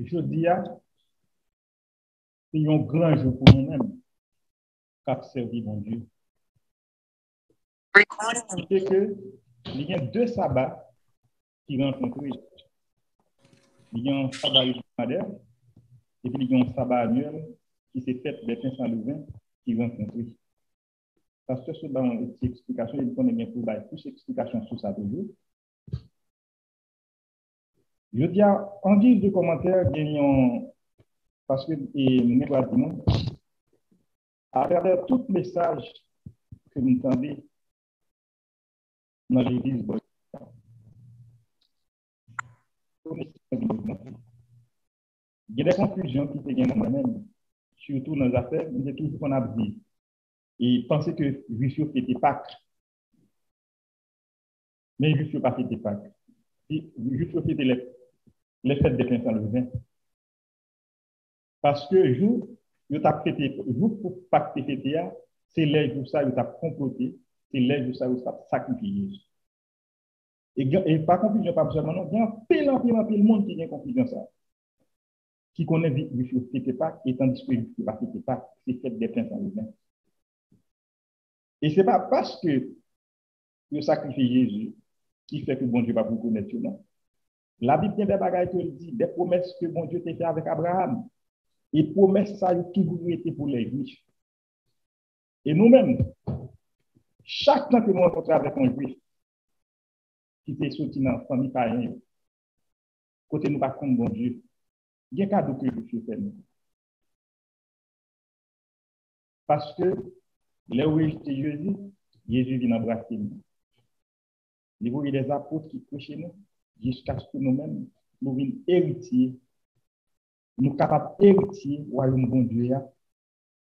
je dis, c'est un grand jour pour nous-mêmes, qui servi mon Dieu. C'est que il y a 2 sabbats qui rencontrent. Il y a un sabbat hebdomadaire et puis il y a un sabbat annuel qui s'est fait des 500 levains qui rencontrent. Parce que c'est une explication, il connaît bien plus d'explications sur ça toujours. Je dis en guise de commentaire, parce que à travers tout message que vous entendez dans l'église, il y a des confusions qui se gagnent dans moi-même, surtout dans les affaires, c'est toujours qu'on a dit. Et penser que Juif était Pâques. Mais Juif n'a pas fait Pâques. Juif était les fêtes des 500 levains. Parce que jour, pour Pâques fêté, c'est les jours ça, il a comploté, c'est les jours ça, il a sacrifié. Et par confusion, pas seulement, non, il y a un pile monde qui a confusion ça. Qui connaît Juif fêté Pâques, et tandis que Juif n'a pas fêté Pâques, c'est fête des 500 levains. Et ce n'est pas parce que le sacrifice Jésus qui fait que bon Dieu va vous connaître, non. La Bible a des bagages qui dit des promesses que bon Dieu t'a fait avec Abraham. Et promesses ça ont toujours été pour les Juifs. Et nous-mêmes, chaque temps que nous rencontrons avec un Juif qui est sorti dans la famille païenne, côté nous pas comme bon Dieu, il y a un cadeau que le Juif fait nous. Parce que là où était Jésus, Jésus vient embrasser nous. Il y a des apôtres qui prêchent nous jusqu'à ce que nous-mêmes, nous venions héritiers, nous capables d'héritier au royaume bon Dieu,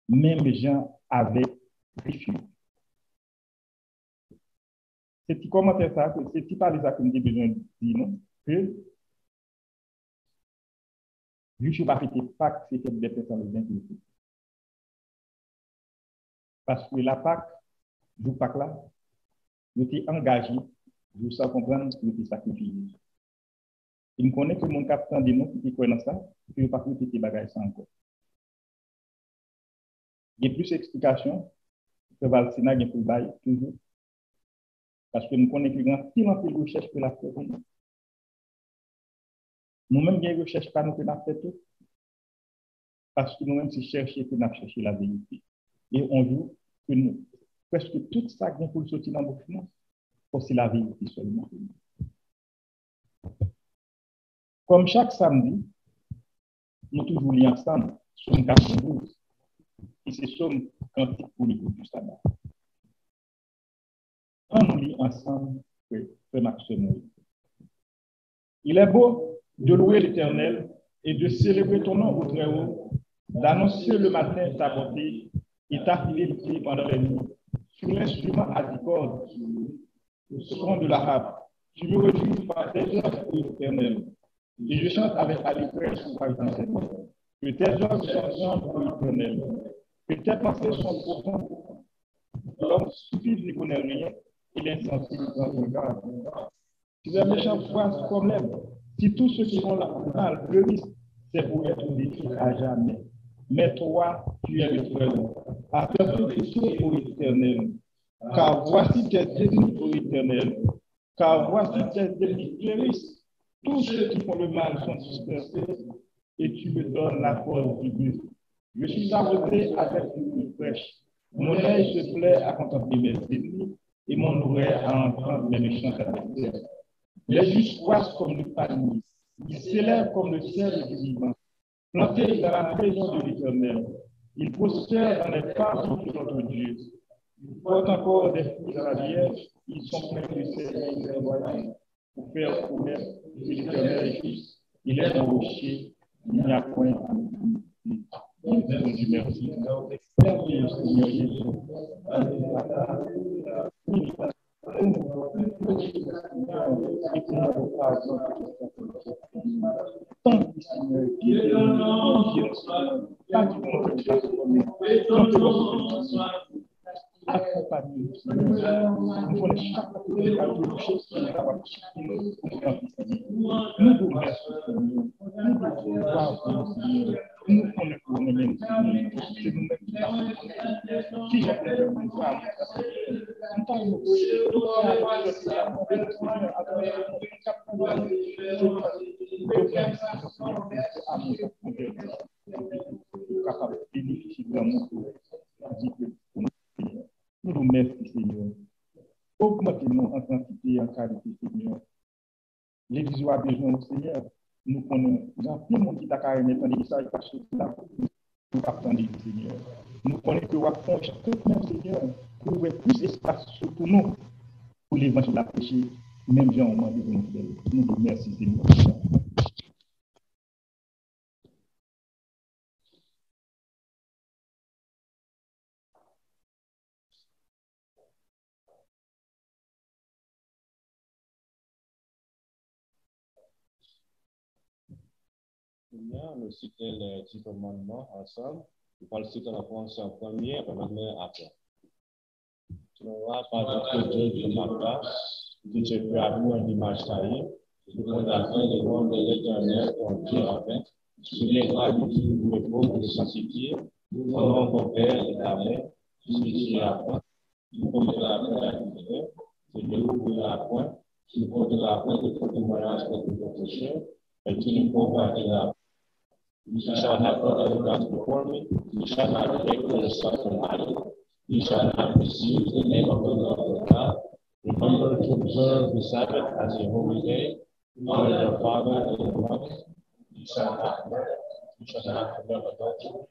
même les gens avec refuge. C'est petit commentaire ça, c'est petit parler ça que nous avons besoin de dire, non? Que je ne pas fait Pâques, c'est des personnes le 28. Parce que la Pâques, le Pâques là, nous étions engagés, vous savez comprendre, nous étions sacrifiés. Il me connaît que mon capitaine de nous qui connaît ça, que je ne pas faire des bagages ça encore. Il y a plus d'explications que Valsina a pour bail toujours. Parce que nous connaissons que grand pile en pile recherche que la fait. Nous-mêmes, nous ne recherchons pas nous que la fait tout. Parce que nous-mêmes, c'est chercher que nous chercher la vérité. Et on joue que nous, presque tout ça vient pour le sortir dans nos finances, c'est la vérité seulement. Comme chaque samedi, nous toujours liés ensemble, sur une 92. Et c'est somme quantique pour le groupe du sabbat. On nous lit ensemble que Maxime. Il est beau de louer l'Éternel et de célébrer ton nom au Très-Haut, d'annoncer le matin ta bonté et ta fidélité pendant les nuits. Sur l'instrument à 10 cordes, le son de la harpe, tu me réjouis par tes œuvres, l'Éternel. Et je chante avec allégresse sur page 27. Que tes œuvres sont grandes pour l'Éternel. Que tes pensées sont profondes. L'homme stupide ne connaît rien. Il est insensible dans son regard. Si les méchants poissent comme l'air, si tous ceux qui font la mal fleurissent, c'est pour être détruits à jamais. Mais toi, tu es le Très-Haut. Aperçois-toi pour l'Éternel. Car voici tes ennemis pour l'Éternel. Car voici tes ennemis fleurissent. Tous ceux qui font le mal sont dispersés. Et tu me donnes la force du but. Je suis arrosé avec une fraîche. Mon œil se plaît à contempler mes ennemis. Et mon oreille à entendre mes méchants adversaires. Les justes croissent comme le palmier, ils s'élèvent comme le ciel du vivant. Plantés dans la maison de l'Éternel, ils prospèrent dans les pas de notre Dieu. Ils portent encore des fruits à la vierge, ils sont pleins de sel et de voyage pour faire promesse que l'Éternel est juste. Il est un rocher, il n'y a point du merci. Seigneur Jésus. nous connaissons nous-mêmes, c'est nous-mêmes qui sommes nous femmes. Capable de bénéficier de l'amour. Nous nous remercions, Seigneur. Augmentez-nous en quantité et en qualité, Seigneur. L'Église a besoin du Seigneur. Nous connaissons, tout le monde qui t'a carrément dans l'Église, il passe là. Nous attendons du Seigneur. Nous connaissons que vous avez confié tout le Seigneur pour ouvrir plus d'espace pour nous, pour l'évangile de la péché, même gens au moins de nous. Nous vous remercions, Seigneur. Nous citons les 10 commandements ensemble. Nous allons citer la fonction première et maintenant après. Tu n'auras pas d'autre Dieu de ma part, que tu peux avoir une image taillée, tu pourras faire le nom de l'Éternel, ton Dieu avec, sur les gravitures du repos pour le sanctifier, au nom de ton Père et de ta mère, tu apprends, tu ne compteras pas la différence, tu ne l'ouvriras point, tu ne compteras point de tout témoignage contre ton péché, et tu ne combattiras. You shall have no other gods before me. You shall not make yourself an idol. You shall not misuse the name of the Lord your God. Remember to observe the Sabbath as a holy day. Honor your father and your mother. You shall not murder. You shall not commit adultery.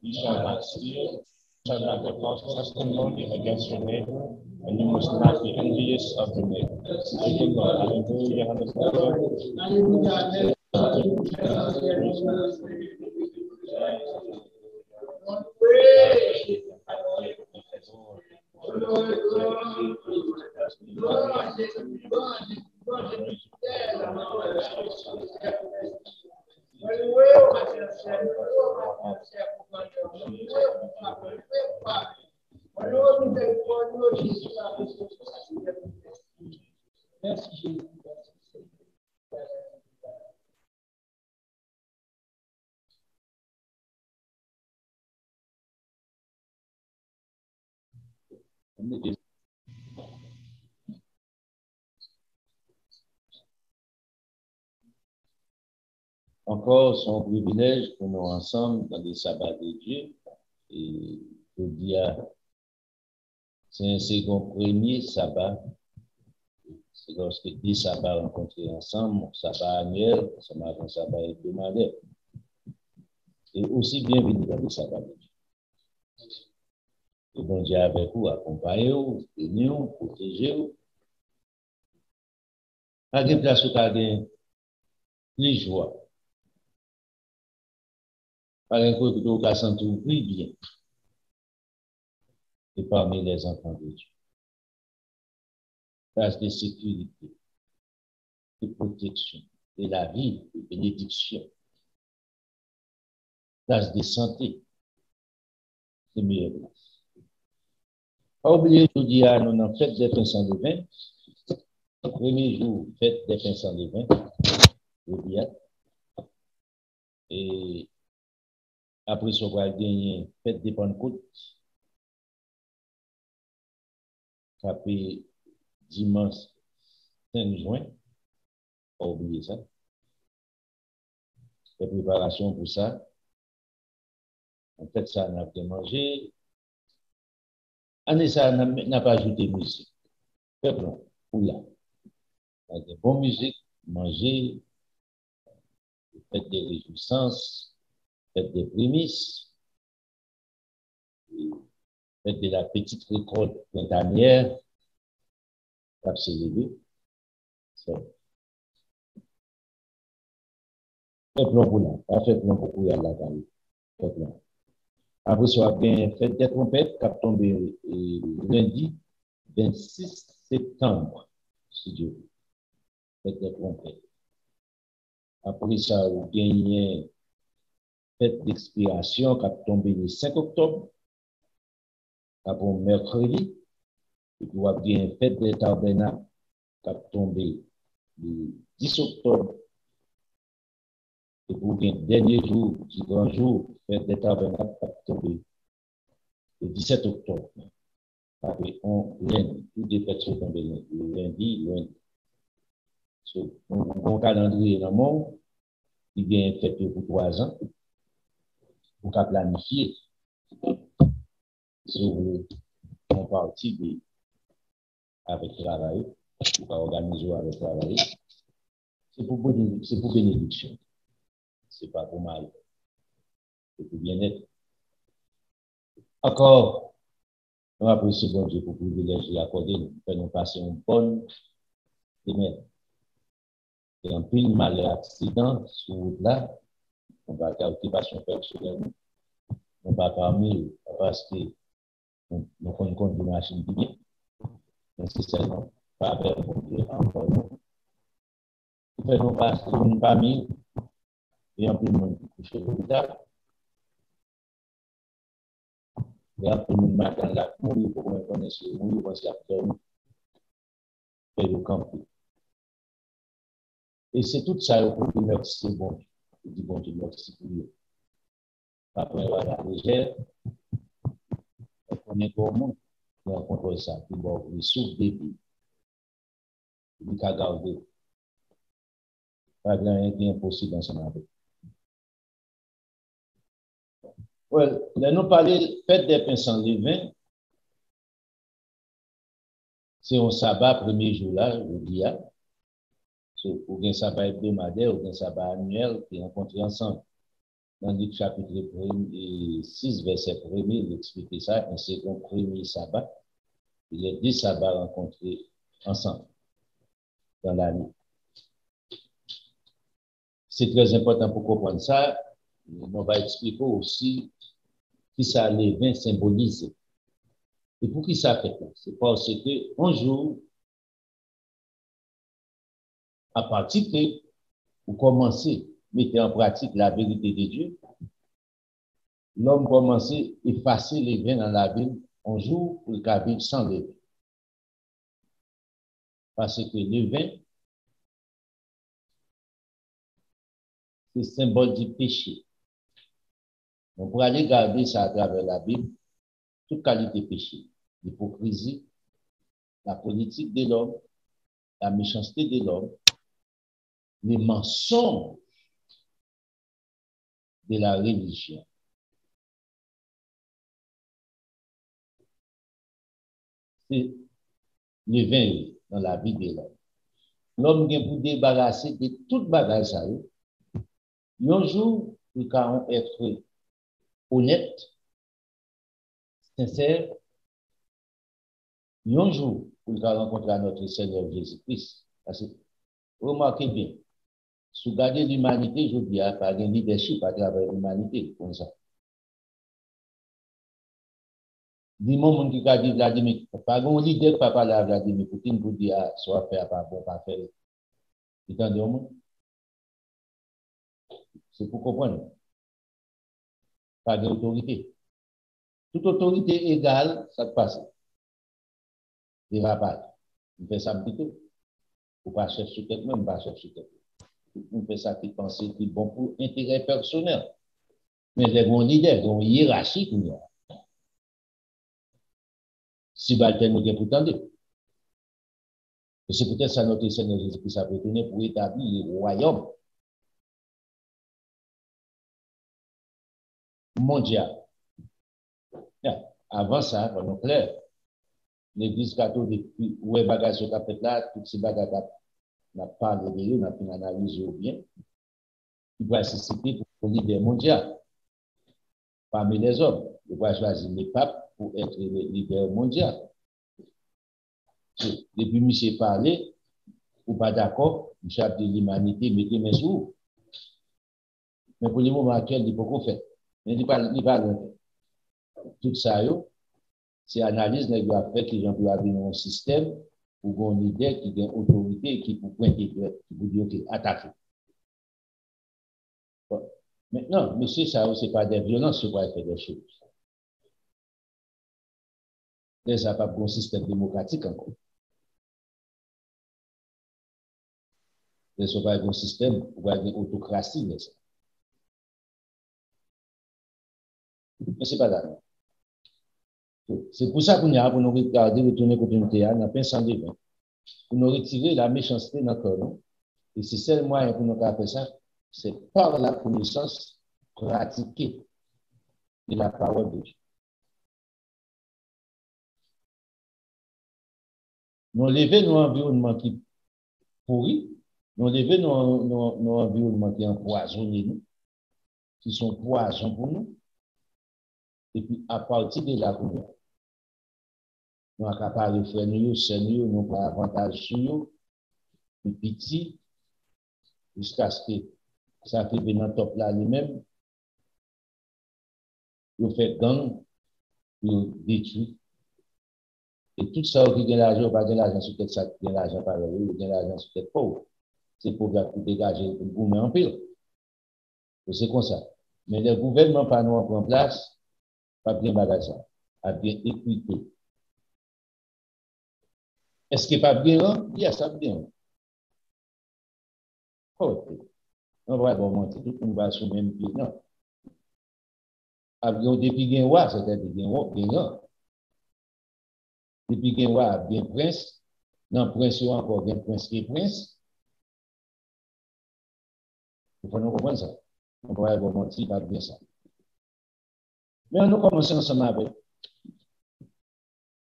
You shall not steal. You shall not give false testimony against your neighbor. And you must not be envious of your neighbor. Thank you, Lord. Hallelujah. Hallelujah. Encore son privilège pour nous ensemble dans les sabbats de Dieu. Et je dis, c'est un second premier sabbat. C'est lorsque 10 sabbats rencontrés ensemble, sabbat annuel, un sabbat hebdomadaire. Et aussi bienvenue dans les sabbats de Dieu. Le bon Dieu avec vous, accompagnez-vous, bénissez-vous, protégez-vous. À des places où il y a plus joie. Par exemple, vous pouvez sentir bien. Et parmi les enfants de Dieu. Place de sécurité, de protection, de la vie, de bénédiction. Place de santé, c'est meilleure place. Pas oublier, je vous dis, nous avons fait des pains sans levain. Premier jour, fête des pains sans levain. Je dis, et après, on va gagner fête des Pentecôtes. Après dimanche 5 juin, pas oublier ça. Les préparations pour ça. En fait, ça, on a bien mangé. Année, ça, n'a pas ajouté musique. Peuple, ou là. Avec de bonne musique, manger, faites des réjouissances, faites des prémices, faites de la petite récolte printanière, pour célébrer. Faites plan pour là, pas fait plan pour y aller là. Faites plan. Après, ça va bien fait des trompettes qui a tombé lundi 26 septembre, si Dieu veut. Faites des trompettes. Après ça, vous gagnez fête d'expiration qui a tombé le 5 octobre, après mercredi, et puis vous avez une fête des tabernacles qui a tombé le 10 octobre, Et pour le dernier jour, du grand jour, fête des tabernacles, le 17 octobre, après lundi, toutes les fêtes sont tombées lundi. Mon calendrier dans le monde, il y a une fête pour 3 ans, pour planifier sur mon parti avec le travail, pour organiser avec le travail. C'est pour bénédiction. C'est pas pour mal. C'est pour bien-être. Encore, on apprécie bon Dieu pour le privilège de l'accorder, nous passer une bonne semaine. Et en pile malheur accident sur route là, on va faire occupation personnelle. On va parmi parce que nous prenons compte de machine qui vient. Nécessairement, pas avec mon Dieu encore. Nous faisons passer une famille et un peu de monde qui couche à l'hôpital. Et un peu de monde matin là, mourir pour qu'on connaisse le mourir parce qu'il y a personne et le camp. Et c'est tout ça pour dire merci bon. Je dis bon Dieu, merci pour lui. Après, on va la légère. On est comment on rencontre ça. Puis bon, il souffre des vies. Il a gardé. Pas de rien qui est impossible dans son avis. Well, là, nous parlons fête des pains sans levain. C'est un sabbat, premier jour là, je dis. Ou un sabbat hebdomadaire, ou un sabbat annuel qui rencontrent ensemble. Dans le chapitre 6, verset 1, il explique ça. C'est un premier sabbat. Il y a 10 sabbats rencontrés ensemble dans l'année. C'est très important pour comprendre ça. On va expliquer aussi qui ça les vins symbolise. Et pour qui ça fait? C'est parce que un jour, à partir que vous commencez à mettre en pratique la vérité de Dieu, l'homme commence à effacer les vins dans la Bible un jour pour le vivre sans les vins. Parce que le vin, c'est le symbole du péché. Donc, pour aller garder ça à travers la Bible, toute qualité de péché, l'hypocrisie, la politique de l'homme, la méchanceté de l'homme, les mensonges de la religion. C'est le vin dans la vie de l'homme. L'homme vient pour débarrasser de toute bagage à eux. Un jour, il peut être honnête, sincère. Un jour, il peut rencontrer notre Seigneur Jésus-Christ. Parce que, remarquez bien, si vous regardez l'humanité, je dis, par un leadership à travers l'humanité, comme ça. Dis-moi, qui a dit Vladimir, pas un leader qui parle à Vladimir Poutine pour dire, soit fait, pas bon, pas fait. Vous entendez au monde? C'est pour comprendre. Pas d'autorité. Toute autorité égale, ça te passe. Dérapage. On fait ça plutôt. Ou pas chef sur tête même, pas chef sur tête. On fait ça qui pense qui est bon pour intérêt personnel. Mais les bons leaders, ils ont une hiérarchie pour nous. Si Balten nous pour tendre. C'est peut-être ça notre Seigneur Jésus-Christ a retourné pour établir le royaume mondial. Avant ça, pour nous clair, l'Église catholique, où est bagage sur la tête là, toutes ces bagages n'a pas de lieu, n'a pas analysé bien. Il va se citer pour le leader mondial. Parmi les hommes, il va choisir les papes pour être le leader mondial. Depuis M. parlé, ou pas d'accord, le chef de l'humanité, mettez mes sous. Mais pour le moment actuel, il ne peut pas faire. Mais il ne va pas tout ça, c'est analyse qui doit faire que j'en dois avoir un système pour un leader qui a une autorité et qui peut pointer, qui peut dire, OK, attaquer. Bon. Maintenant, monsieur, ça, ce n'est pas des violences, ce pas faire des choses. Mais ça n'a pas un système démocratique encore. Ce n'est pas un système pour avoir une autocratie, mais ça. Mais ce n'est pas là. C'est pour ça qu'on a pour nous regarder, retourner côté de théâtre, dans 520, pour nous retirer la méchanceté dans le corps. Et c'est seul moyen pour nous faire ça, c'est par la connaissance pratiquée de la parole de Dieu. Nous lever nos environnements qui pourris, nous lever nos environnements qui empoisonnent, qui sont poisons pour nous, et puis à partir de là, nous sommes capables de faire nous, seigneur, nous pas avantage sur nous, et petit, jusqu'à ce que ça fait venir top là lui-même, nous fait gang, nous détruit. Et tout ça, qui gagne l'argent, pas gagne l'argent sur tête, ça gagne l'argent par eux, gagne l'argent sur tête pauvre. C'est pour dégager le gouvernement en pile. C'est comme ça. Mais le gouvernement pas nous en place, pas bien bagage ça, a bien équité. Est-ce qu'il n'est pas bien? Il y a ça bien. Ok. On va bon mentir, tout le monde va sur le même pied. Non. Depuis qu'il y a c'est-à-dire qu'il y a depuis qu'il y a bien prince, non, prince ou encore bien prince et prince. Il faut nous comprendre ça. On va bon mentir, pas bien ça. Mais nous commençons ensemble avec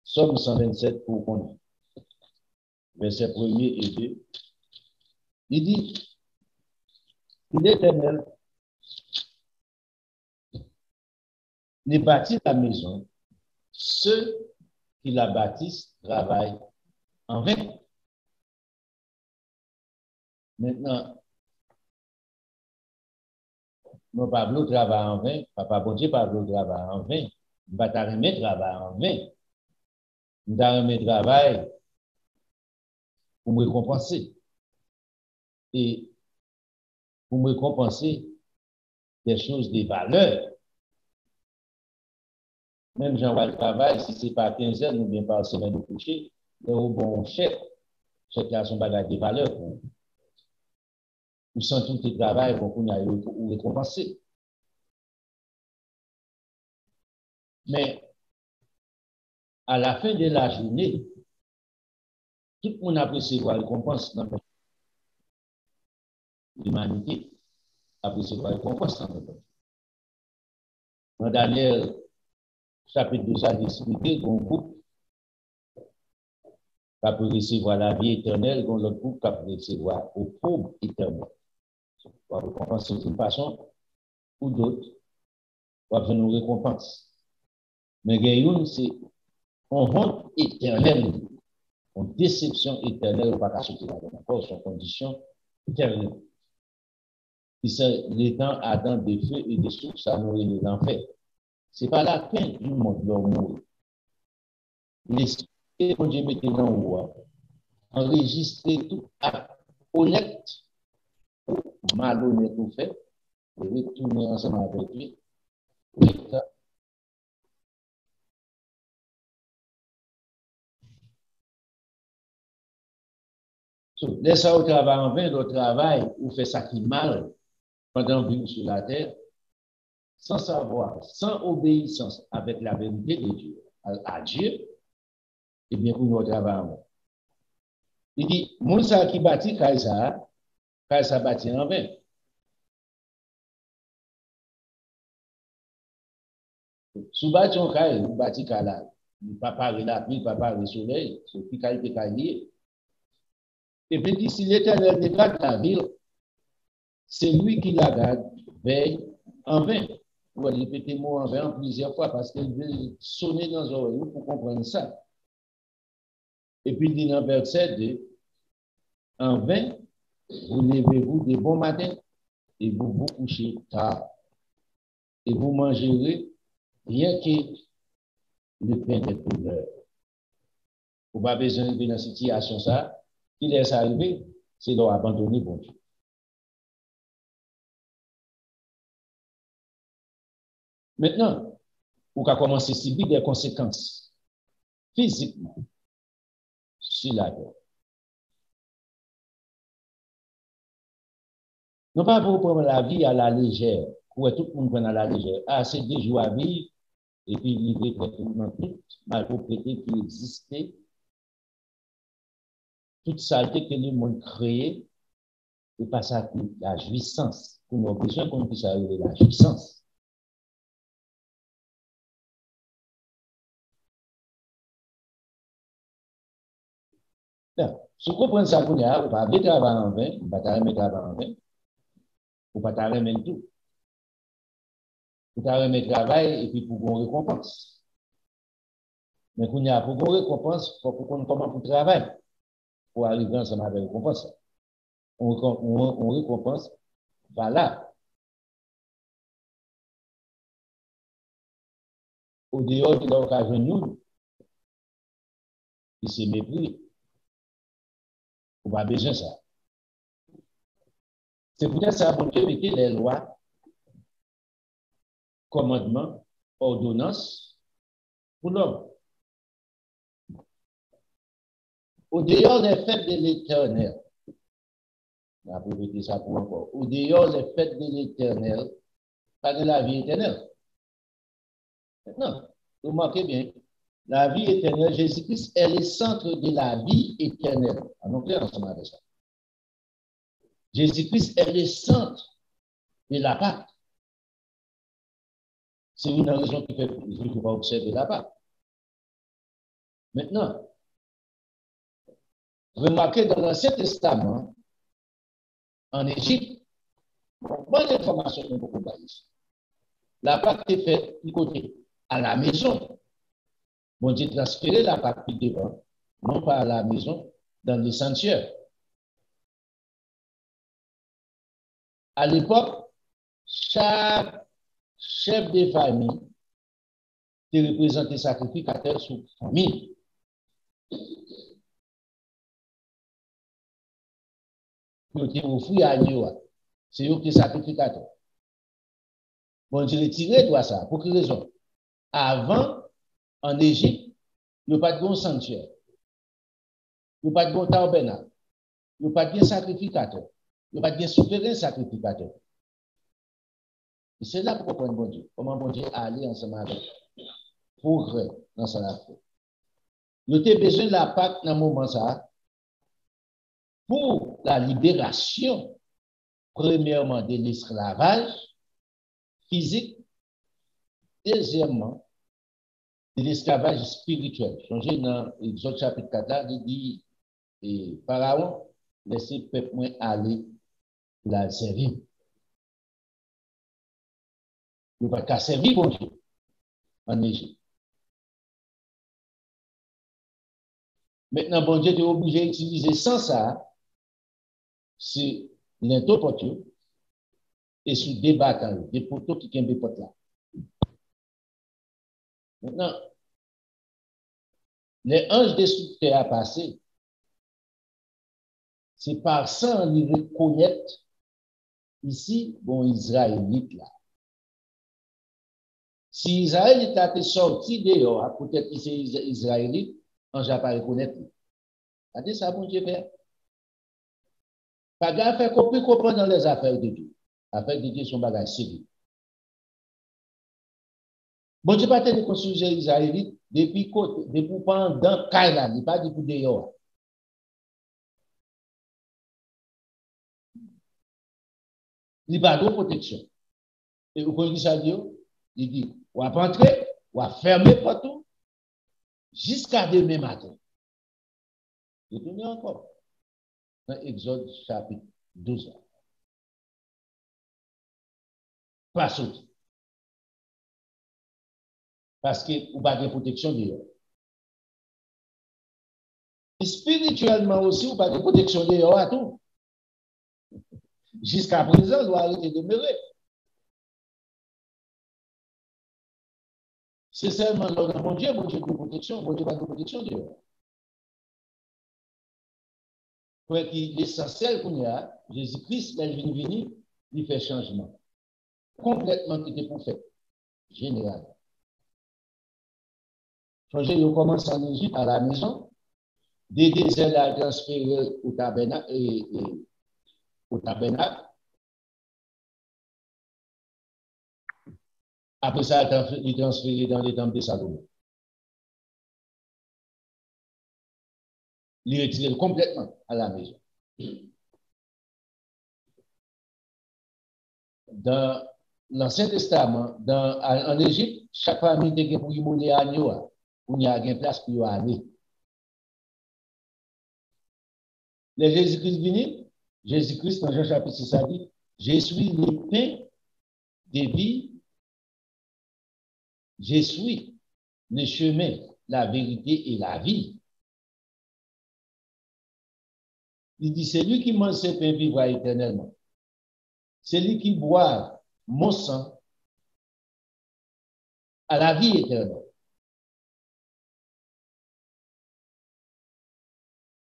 Somme 127 pour qu'on verset 1er et 2. Il dit, l'Éternel ne bâtit la maison, ceux qui la bâtissent travaillent en vain. Maintenant, mon Pablo travaille en vain, Papa Bondier Pablo travaille en vain, Bataremé travaille en vain. Bataremé travaille pour me récompenser. Et pour me récompenser des choses, des valeurs. Même Jean-Val travail, si ce n'est pas 15 heures, ou bien par semaine de coucher, c'est au bon chef. Chef a son bagage de valeurs pour ou sans tout le travail pour qu'on aille ou récompenser. Mais à la fin de la journée, tout le monde apprécie la récompense dans l'humanité. Apprécie la récompense dans le monde. Dans Daniel, chapitre 2, ça expliqué qu'on groupe qui peut recevoir la vie éternelle, qu'on l'autre groupe qui peut recevoir au pauvre éternel. On va récompenser d'une façon ou d'autre, on va faire une récompense. Mais Gayoun, c'est une honte éternelle, une déception éternelle, pas qu'à sauter là-dedans. Encore, son condition éternelle. Les temps Adam de feu et de souffle, ça nourrit les enfers. Ce n'est pas la fin du monde, l'homme. L'esprit que Dieu mettait dans le roi, enregistrer tout acte honnête ou malhonnête ou fait, et retourner ensemble avec lui. Laissez au travail en vain, le travail ou fait ça qui mal pendant vivre sur la terre, sans savoir, sans obéissance avec la vérité de Dieu, à Dieu, et bien pour nous travail en vain. Il dit, Moussa qui bâtit Kaïsa bâtit en vain. Sous bâti on Kaïsa, vous bâtit Kaïsa, il pas parler la pluie, pas parler le soleil, c'est qui Kaïsa lié. Et puis, dit, si l'Éternel ne garde la ville, c'est lui qui la garde, veille en vain. On va répéter le mot en vain plusieurs fois parce qu'il veut sonner dans les oreilles pour comprendre ça. Et puis, il dit dans le verset 2, en vain, vous levez-vous de bon matin et vous vous couchez tard. Et vous mangerez rien que le pain des douleurs. Vous n'avez pas besoin de dans cette situation, ça. Qui laisse arriver, c'est d'abandonner bon Dieu. Maintenant, vous avez commencé à subir des conséquences physiquement sur la terre. Non pas pour prendre la vie à la légère, pour tout le monde prendre à la légère. Ah, c'est 2 jours à vivre, et puis livrer dans toute malpropreté qui existait, toute saleté que le monde créé, et pas ça la jouissance. Pour nous, besoin qu'on puisse arriver à la jouissance. Si vous comprenez ça, vous ne pouvez pas mettre travail en vain, vous ne pouvez pas mettre travail en vain, vous ne pouvez pas mettre tout. Vous pouvez mettre travail et puis pour qu'on récompense. Mais pour qu'on récompense, il faut qu'on commence pour travailler pour arriver ensemble avec récompense. On récompense, voilà. Au dehors de l'occasion, nous, qui se mépris, on va besoin de ça. C'est peut-être ça pour que les lois, commandements, ordonnances pour l'homme. Au dehors des fêtes de l'Éternel, on va répéter ça pour encore. Au dehors des fêtes de l'Éternel, pas de la vie éternelle. Maintenant, vous remarquez bien, la vie éternelle, Jésus-Christ est le centre de la vie éternelle. On est ensemble avec ça. Jésus-Christ est le centre de la Pâque. C'est une raison qui fait que je ne peux pas observer la Pâque. Maintenant, remarquez dans l'Ancien Testament, en Égypte, bonne information de beaucoup de pays. La Pâque est faite du côté à la maison. Bon Dieu transféré la Pâque devant, non pas à la maison, dans le sanctuaire. À l'époque, chaque chef de famille te représentait sacrificateur sous famille. C'est eux qui sacrificateur. Bon Dieu retiré toi ça. Pour quelle raison? Avant, en Égypte, il n'y a pas de bon sanctuaire. Il n'y a pas de bon tabernacle. Il n'y a pas de bon sacrificateur. Il n'y a pas de bon souverain sacrificateur. Et c'est là pour comprendre bon Dieu. Comment bon Dieu aller ensemble avec progrès dans son affaire. Nous avons besoin de la Pâque dans ce moment ça pour la libération, premièrement, de l'esclavage physique, deuxièmement, de l'esclavage spirituel. Changez dans Exode chapitre 4, il dit, et Pharaon, laissez le peuple aller la servir. Il ne va pas servir bon Dieu en Égypte. Maintenant, bon Dieu est obligé d'utiliser sans ça, c'est l'interporteur et sous des bâtons, des poteaux qui ont des potes là. Maintenant, les anges destructeurs à passer, c'est par ça qu'ils reconnaissent ici, bon, Israélite là. Si Israël était sorti dehors, peut-être que c'est Israélite, on n'a pas reconnaître. C'est ça, bon Dieu fait. Pas de faire comprendre dans les affaires de Dieu. Les affaires de Dieu sont bagages sérieux. Bon Dieu pas de construire Israélite depuis pendant Kaila, il n'est pas depuis dehors. Il n'y a pas de protection. Et vous connaissez ça, il dit, on va rentrer, on va fermer partout, jusqu'à demain matin. Je tourne encore. Dans Exode chapitre 12. Pas sauter. Parce que vous n'avez pas de protection dehors. Et spirituellement aussi, vous n'avez pas de protection dehors à tout. Jusqu'à présent, vous doit arrêter de demeurer. C'est seulement dans mon Dieu, de protection, mon Dieu pas de protection dehors. Pour l'essentiel qu'on y a, Jésus-Christ, il est venu, il fait changement. Complètement qui était pour faire. Général. Changer, il commence en Égypte, à la maison. Des déserts à transférer au tabernacle. Après ça, il est transféré dans les temples de Salomon. Il est retiré complètement à la maison. Dans l'Ancien Testament, en Égypte, chaque famille était pour y mouler à Noah, pour y avoir une place pour y aller. Le Jésus-Christ venu, Jésus-Christ, dans Jean chapitre 6, a dit, je suis le pain de vie, je suis le chemin, la vérité et la vie. Il dit, c'est lui qui mange ce pain vivra éternellement. C'est lui qui boit mon sang à la vie éternelle.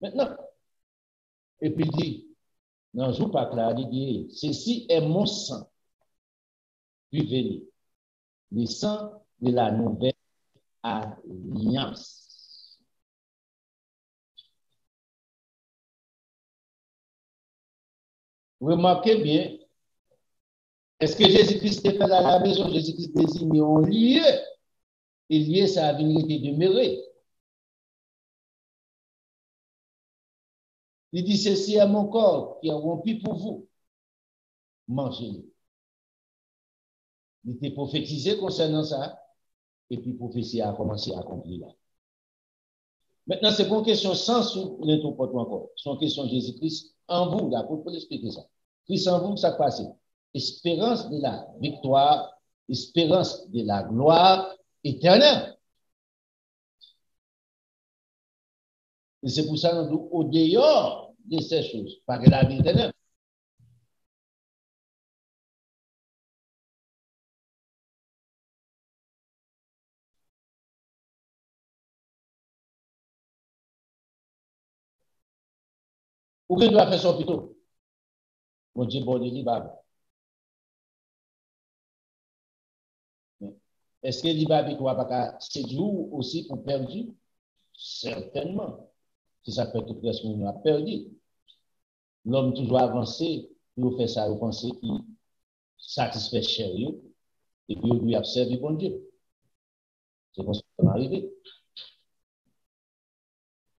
Maintenant, et puis il dit, non, je ne pas clair, il dit, ceci est mon sang, buvez-le, le sang de la nouvelle alliance. Remarquez bien, est-ce que Jésus-Christ est fait à la maison? Jésus-Christ désigne un lieu, et lieu, ça a venu demeurer. Il dit, ceci est mon corps qui est rompu pour vous. Mangez-le. Il était prophétisé concernant ça, et puis prophétie a commencé à accomplir là. Maintenant, c'est pas une question sans ou n'importe encore. C'est une question de Jésus-Christ en vous, d'accord, pour expliquer ça. Christ en vous, ça passe. Espérance de la victoire, espérance de la gloire éternelle. Et c'est pour ça que nous, au dehors de ces choses, par la vie éternelle. Pourquoi il doit faire ça plutôt? Mon Dieu, bon, il dit, est-ce que l'Ibab doit pas séduire aussi pour perdre? Certainement. Si ça fait tout presque qu'on a perdu. L'homme toujours avancé, pour faire ça, vous pensez qu'il satisfait cher, et puis il lui a servi bon Dieu. C'est comme ça qu'on est arrivé.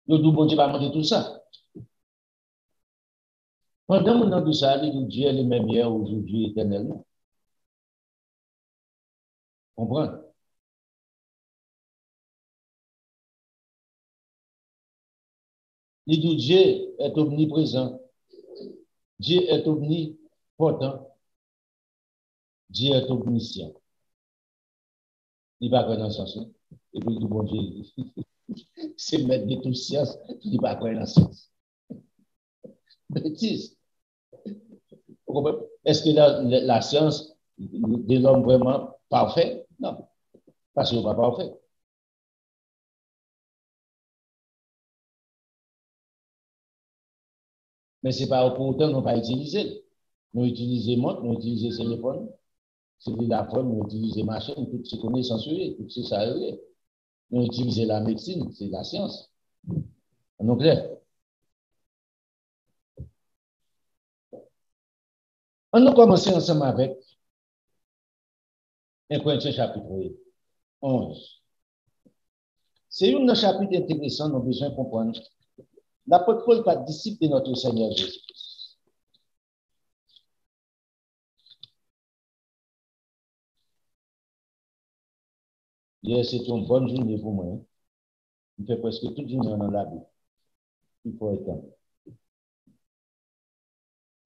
Le doux bon Dieu va demander tout ça. Pendant mon nom de ça, Dieu est le même hier, aujourd'hui, éternellement. Comprends? Dieu est omniprésent. Dieu est omnipotent. Dieu est omniscient. Il va pas dans ce sens. Et puis, le bon Dieu, c'est mettre de toute science, il va pas dans ce sens. Bêtise. Est-ce que la science de l'homme vraiment parfait? Non. Parce qu'il n'est pas parfait. Mais ce n'est pas pour autant qu'on ne va pas utiliser. Nous utilisons montre, nous utilisons téléphone, c'est de la preuve, nous utilisons machine, toutes ces connaissances, toutes ces ça. Nous utilisons la médecine, c'est la science. En clair. On a commencé ensemble avec 1 Corinthiens chapitre 11. C'est un chapitre intéressant, nous avons besoin de comprendre. L'apôtre Paul n'est pas disciple de notre Seigneur Jésus-Christ. Hier, c'est une bonne journée pour moi. Il fait presque toute journée dans la vie. Il faut être temps.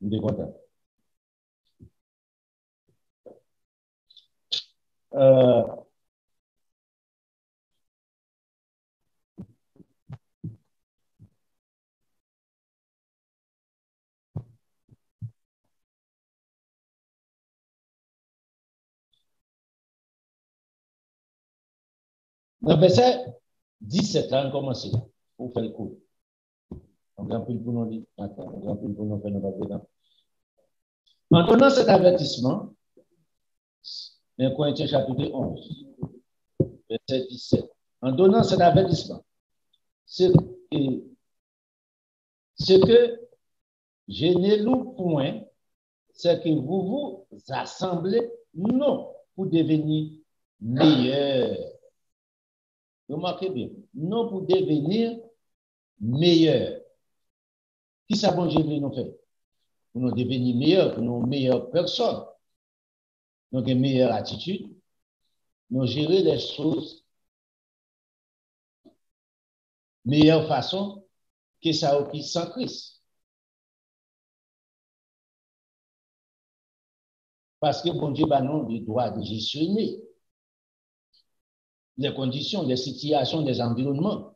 Je suis content. Dans verset 17, là, on commence pour faire le coup. On grand peu pour nous dire, attends, on grand peu pour nous faire notre. En donnant cet avertissement, 1 Corinthiens chapitre 11, verset 17, en donnant cet avertissement, ce que je ne loue point, c'est que vous vous assemblez, non, pour devenir meilleur. Remarquez bien, non pour devenir meilleur. Qui ça bon Dieu veut nous faire? Pour nous devenir meilleurs, pour nous meilleures personnes, nous avons une meilleure attitude, nous gérer les choses meilleure façon que ça qui sans Christ. Parce que bon Dieu, nous le droit de gestionner les conditions, les situations, les environnements,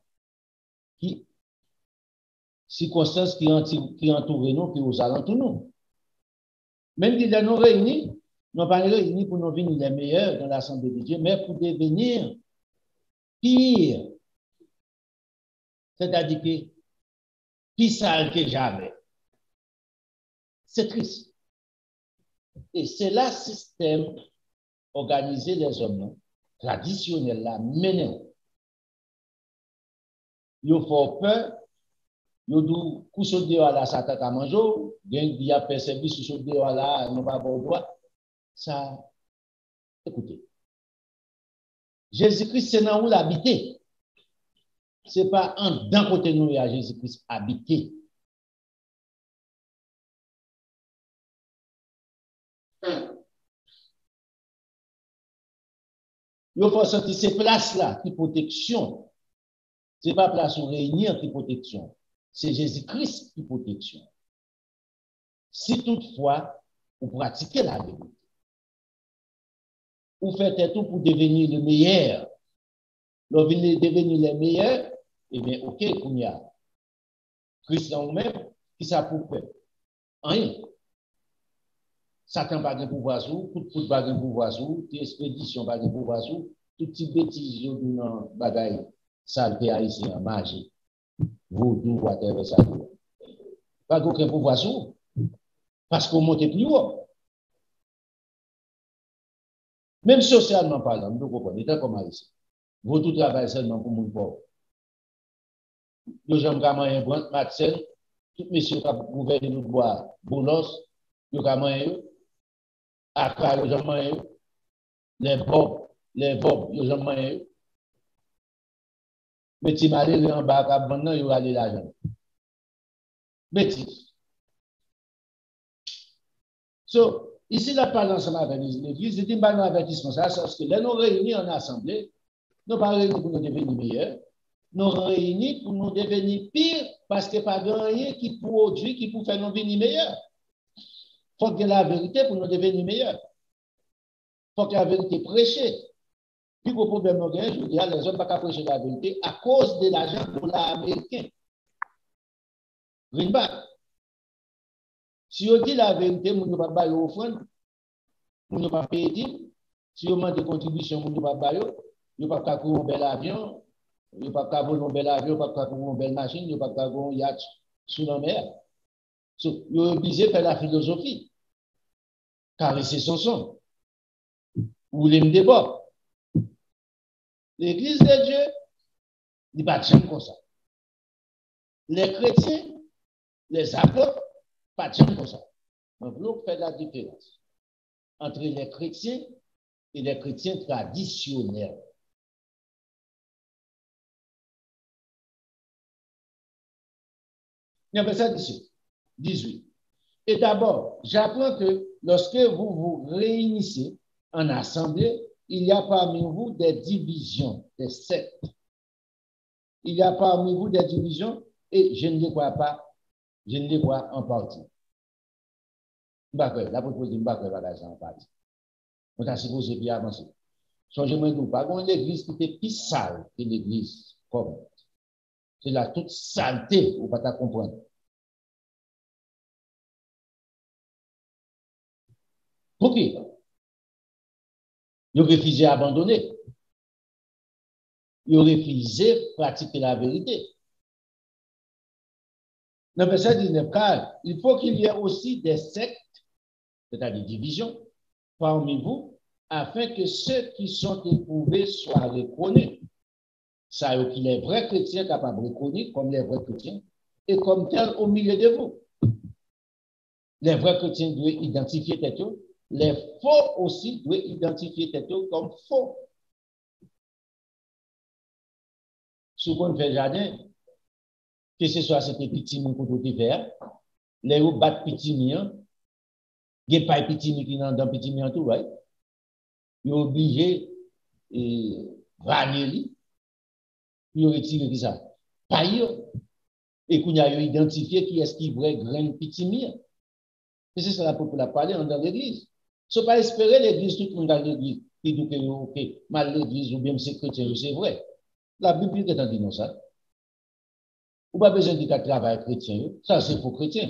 circonstances qui entourent nous, qui aux alentours nous. Même si nous réunis, nous pas réunis pour nous venir les meilleurs dans l'Assemblée de Dieu, mais pour devenir pire. C'est-à-dire que plus sale que jamais. C'est triste. Et c'est là le système organisé des hommes traditionnels là, mené. Ils font peur, ils disent que ce dehors là, ça t'a mangé, il y a fait service sur ce dehors là, nous pas bon droit. Ça, écoutez, Jésus-Christ, c'est dans où l'habiter. Ce n'est pas d'un côté nous, il y a Jésus-Christ habité. Il faut sentir ces places-là qui protection. Ce n'est pas place où réunir qui protection. C'est Jésus-Christ qui protection. Si toutefois, vous pratiquez la vérité, vous faites tout pour devenir le meilleur. Lorsque vous devenir le meilleur, eh bien, ok, Kounia. Christ en vous-même, qui ça pour faire? Rien. Satan n'a pas de pouvoir sur, coup de foot pas de pouvoir sur, toute expédition pas de pouvoir sur, toute petite bêtise dans bagaille, saleté haïtien, magie, vaudou, whatever ça. Pas aucun pouvoir sur, parce qu'on monte plus haut. Même socialement parlant, nous comprenons, étant comme haïtien, vous tout travail seulement pour mon pauvre. Nous j'aime comment un brand Matsen, tout monsieur qui a gouverné nous boire, bolos, nous comment après, les bobs, ils ont moyen. Mais si malé en bas, maintenant, il va aller l'argent. Bêtise. So, ici, la parole ensemble avec l'Église, c'est un bon avertissement. Ça, parce que là, nous réunis en assemblée, nous ne pas réunis pour nous devenir meilleurs, nous réunis pour nous devenir pire, parce qu'il n'y a pas rien qui produit, qui peut faire nous devenir meilleurs. Il faut que la vérité pour nous devenir meilleurs. Il faut que la vérité prêche. Puis le problème, je veux dire, les hommes ne peuvent pas prêcher la vérité à cause de l'argent pour l'américain. Greenback. Si on dit la vérité, on ne peut pas payer offrande, on ne peut pas payer. Si on demande des contributions, on ne peut pas payer. On ne peut pas avoir un bel avion, on ne peut pas avoir un bel avion, on ne peut pas avoir une belle machine, on ne peut pas avoir un yacht sous la mer. So, ils sont obligés de faire la philosophie. Caresser son son. Ou les débats. L'Église de Dieu, il n'y a pas de comme ça. Les chrétiens, les apôtres, pas de comme ça. Donc, nous faisons la différence entre les chrétiens et les chrétiens traditionnels. Il y a ça 18. Et d'abord, j'apprends que lorsque vous vous réunissez en assemblée, il y a parmi vous des divisions, des sectes. Il y a parmi vous des divisions et je ne les vois pas, je ne les vois en partie. La proposition de bagage en partie. On a supposé bien avancer. Changement de pas l'église qui était plus sale que l'église comme. C'est la toute saleté, vous ne pouvez pas comprendre. Pourquoi? Ils ont refusé d'abandonner. Ils ont refusé de pratiquer la vérité. Dans le verset 19, car il faut qu'il y ait aussi des sectes, c'est-à-dire des divisions, parmi vous, afin que ceux qui sont éprouvés soient reconnus. Ça veut dire qu'il est vrai chrétien capable de reconnaître comme les vrais chrétiens et comme tel au milieu de vous. Les vrais chrétiens doivent identifier tête les faux aussi doivent identifier tête comme faux. Souvent, on fait jardin, que ce soit c'était petit moun pour tout faire, les ou bat petit mien, il n'y a pas petit mien qui dans petit mien tout, right? Il est obligé de ramener, il retire ça. Pas et qu'on a identifié qui est-ce qui vrai grain petit mien. C'est ça pour la parler dans l'église. Ce n'est pas espérer l'église, tout le monde dans l'église, qui dit que ok, mal l'église ou bien c'est chrétien, c'est vrai. La Bible est en disant ça. Ou pas besoin de dire travail chrétien, ça c'est pour chrétien.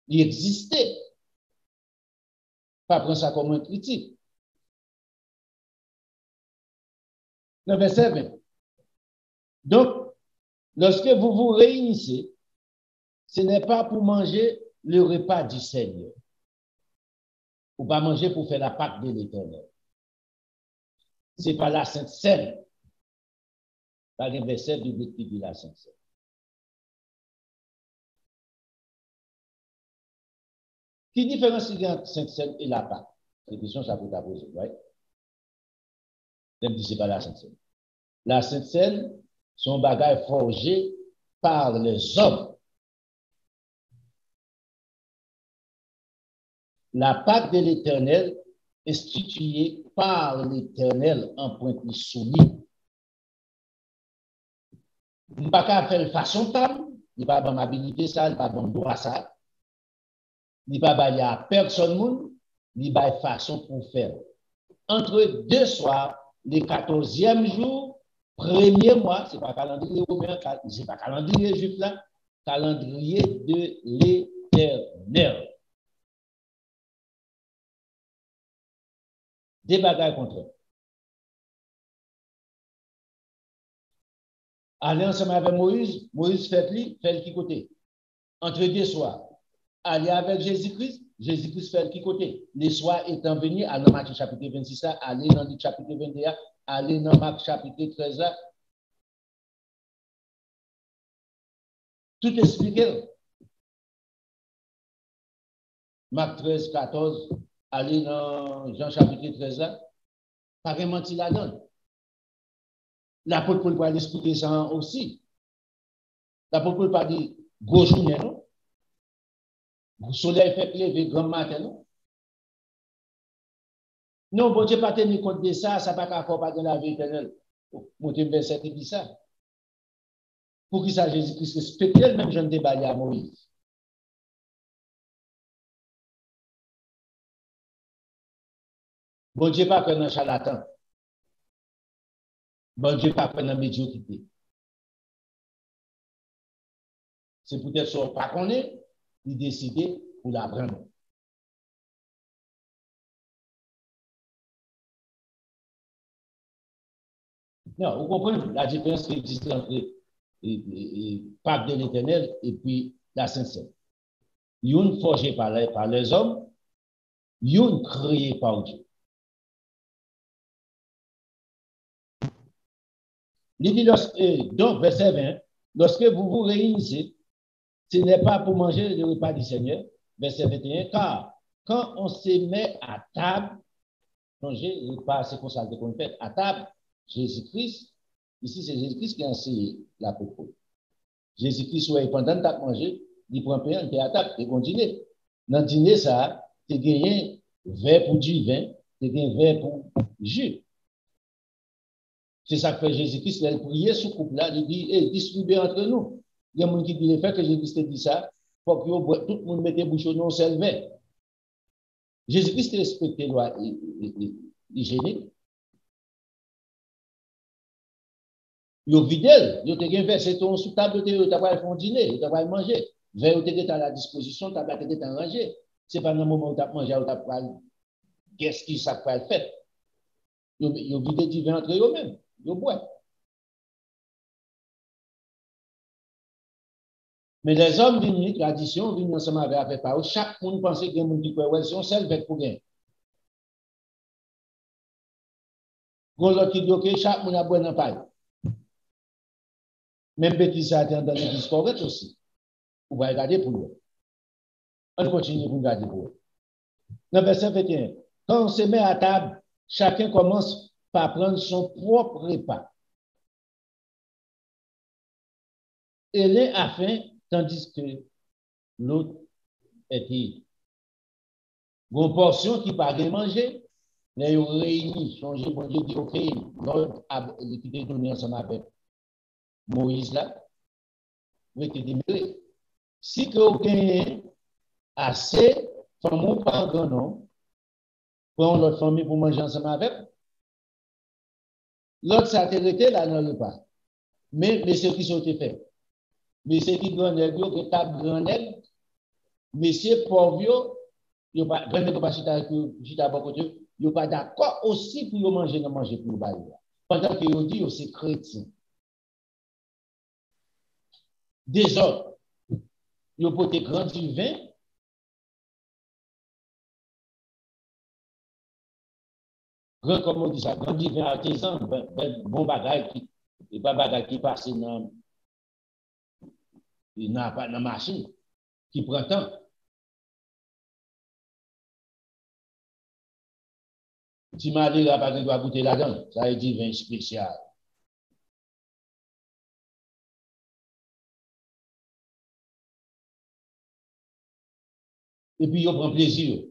Il existait. Pas prendre ça comme un critique. Le verset 20. Donc, lorsque vous vous réunissez, ce n'est pas pour manger le repas du Seigneur. Ou pas manger pour faire la Pâque de l'Éternel. Ce n'est pas la Sainte Seine. Pas le verset biblique qui dit la Sainte Seine. Qui différencie entre Sainte Seine et la Pâque? C'est une question que ça peut poser, right? Je ne dis pas la Sainte Seine. La Sainte Seine, son bagage forgé par les hommes. La Pâque de l'Éternel, instituée par l'Éternel en point de soumis. Il n'y a pas faire façon tam, il n'y a pas d'habilité ça, il n'y a pas de droit ça. Il n'y a pas de personne, il n'y a pas de façon pour faire. Entre deux soirs, le 14e jour, premier mois, ce n'est pas calendrier romain, ce n'est pas calendrier juif là, calendrier de l'Éternel. Des bagages contre eux. Aller ensemble avec Moïse, Moïse fait qui côté? Entre deux soirs. Aller avec Jésus-Christ, Jésus-Christ fait qui côté? Les soirs étant venus, aller dans Matthieu chapitre 26, aller dans le chapitre 21, aller dans Marc chapitre 13. Tout expliqué. Marc 13, 14, aller dans Jean chapitre 13, pas vraiment il la donne. L'apôtre Paul va expliquer ça aussi. L'apôtre Paul va dire, gros journée, non? Le soleil fait lever grand matin, non? Non, bon Dieu pas tenir compte de ça, ça pas qu'à faire pas de la vie éternelle. Monter verset qui dit ça. Pour qui ça Jésus-Christ respecte le même jeune débat à Moïse. Bon Dieu pas prendre un charlatan. Bon Dieu pas prendre un médiocrité. C'est peut-être sur pas qu'on est, il décide pour la prendre. Non, vous comprenez la différence qui existe entre le Pâque de l'Éternel et puis la Sainte Seine. Une forgée par les hommes, une créée par Dieu. Donc, verset 20, lorsque vous vous réunissez, ce n'est pas pour manger le repas du Seigneur, verset 21, car quand on se met à table, manger le repas, c'est comme ça qu'on fait, à table, Jésus-Christ, ici c'est Jésus-Christ qui a enseigné la propos. Jésus-Christ, pendant que tu as mangé, il prend pain, il est à table, il continue. Dans le dîner, ça, tu gagnes verre pour du vin, tu gagnes verre pour jus. C'est ça que fait Jésus-Christ, il a prié sous couple-là, il dit, hey, distribuez entre nous. Il y a des gens qui disent le fait que Jésus-Christ dit ça, pour que tout le monde mette bouche au nom seul verre. Jésus-Christ respecte les lois hygiéniques. Yo videl, yo te gen versé ton sous table, tu t'as pas fait dîner, tu t'as pas manger. Verre te gen à la disposition, tu as pas été arrangé. C'est pas dans le moment où tu as mangé ou tu as pas qu'est-ce qui ça va le faire. Yo vidé du vin entre eux même, yo boit. Mais les hommes viennent, tradition, viennent ensemble avec parole, chaque monde pense que monde qui peut ouais, c'est un seul vec pour gagner. Quand l'autre qui dit OK, chaque monde a boire dans paille. Même bêtise ça dans l'église correcte aussi. Vous va regarder pour nous. On continue pour regarder pour nous. Dans verset 21. Quand on se met à table, chacun commence par prendre son propre repas. Et l'un a faim, tandis que l'autre était. Une portion qui pas bien manger, mais ils réunis, changer, bon Dieu dit, ok, l'autre qui était donné ensemble avec Moïse là, vous êtes démêlés. Si que vous gagnez assez, famille pas un grand nom, prendre l'autre famille pour manger ensemble avec, l'autre s'arrêtait là dans le repas. Mais ce qui sont fait, mais ce qui grand nègre, qui tape grand nègre, monsieur pauvre, il n'y a pas grand nègre pas chita bon côté, il n'y a pas d'accord aussi pour manger pour le bail. Pendant que vous dit c'est chrétien. Des autres, ils ont peut grand du vin. Grand, comme on dit ça, grand du vin artisan, bon bagage qui, et pas bagage qui passe dans la machine, qui prend temps. Si je suis là, je dois goûter là-dedans, ça veut dire vin spécial. Et puis, ils prennent plaisir.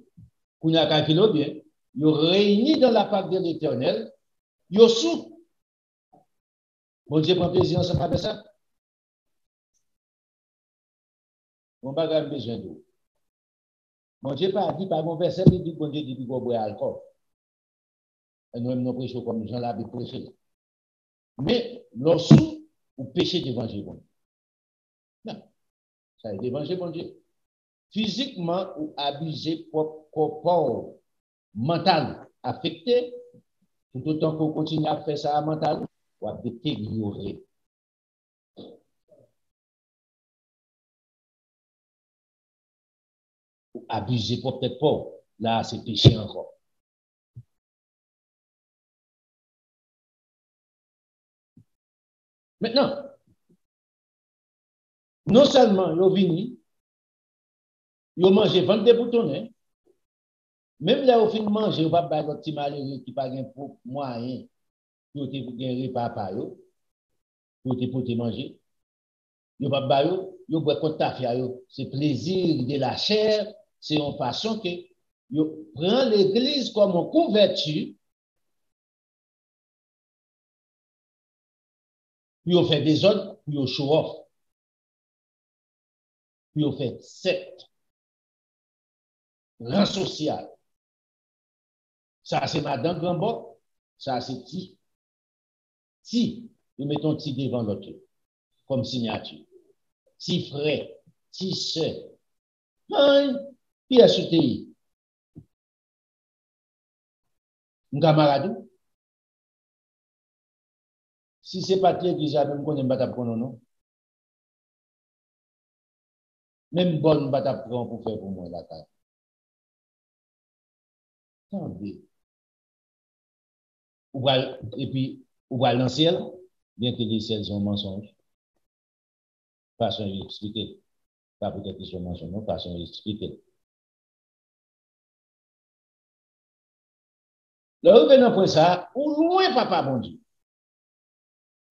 Quand on a calculé bien, ils réunis dans la part de l'Éternel, ils sous. Bon Dieu prend plaisir ensemble avec ça. Mon bagage besoin d'eau. Bon Dieu pas dit par mon verset, il dit bon Dieu dit qu'on boit alcool. Et nous nous prêchons comme Jean l'avait prêché. Mais lorsque vous péchez devant Dieu, non, ça est devant Dieu, bon Dieu. Physiquement ou abusé corps mental affecté, tout autant qu'on continue à faire ça mental, ou à détériorer. Ou abuser peut-être pas, là c'est péché encore. Maintenant, non seulement ils ont venu, ils ont mangé 22 boutons, même là, au fin de manger, ils ne vont pas faire petit malheureux qui n'a pas de moyen pour te repas par eux, pour te manger. Ils ne vont pas faire, ils vont contre ta fille. C'est plaisir de la chair, c'est une façon que ils prennent l'église comme une couverture, puis ils font des ordres, puis ils show off, puis ils font secte, rang social. Ça, c'est madame Gambot, ça, c'est ti. Ti, nous mettons ti devant l'autre, comme signature. Ti frère, ti sœur. Puis à ce pays. Un camarade, si c'est pas l'église, même qu'on n'aime pas t'apprendre, non? Même bonne pas t'apprendre pour faire pour moi la taille. Attendez. Et puis, ou va dans le ciel, bien que les ciels sont mensonges. Façon d'expliquer. Pas peut-être qu'ils sont mensonges, non, façon d'expliquer. Le revenant pour ça, ou loin, papa, bon Dieu.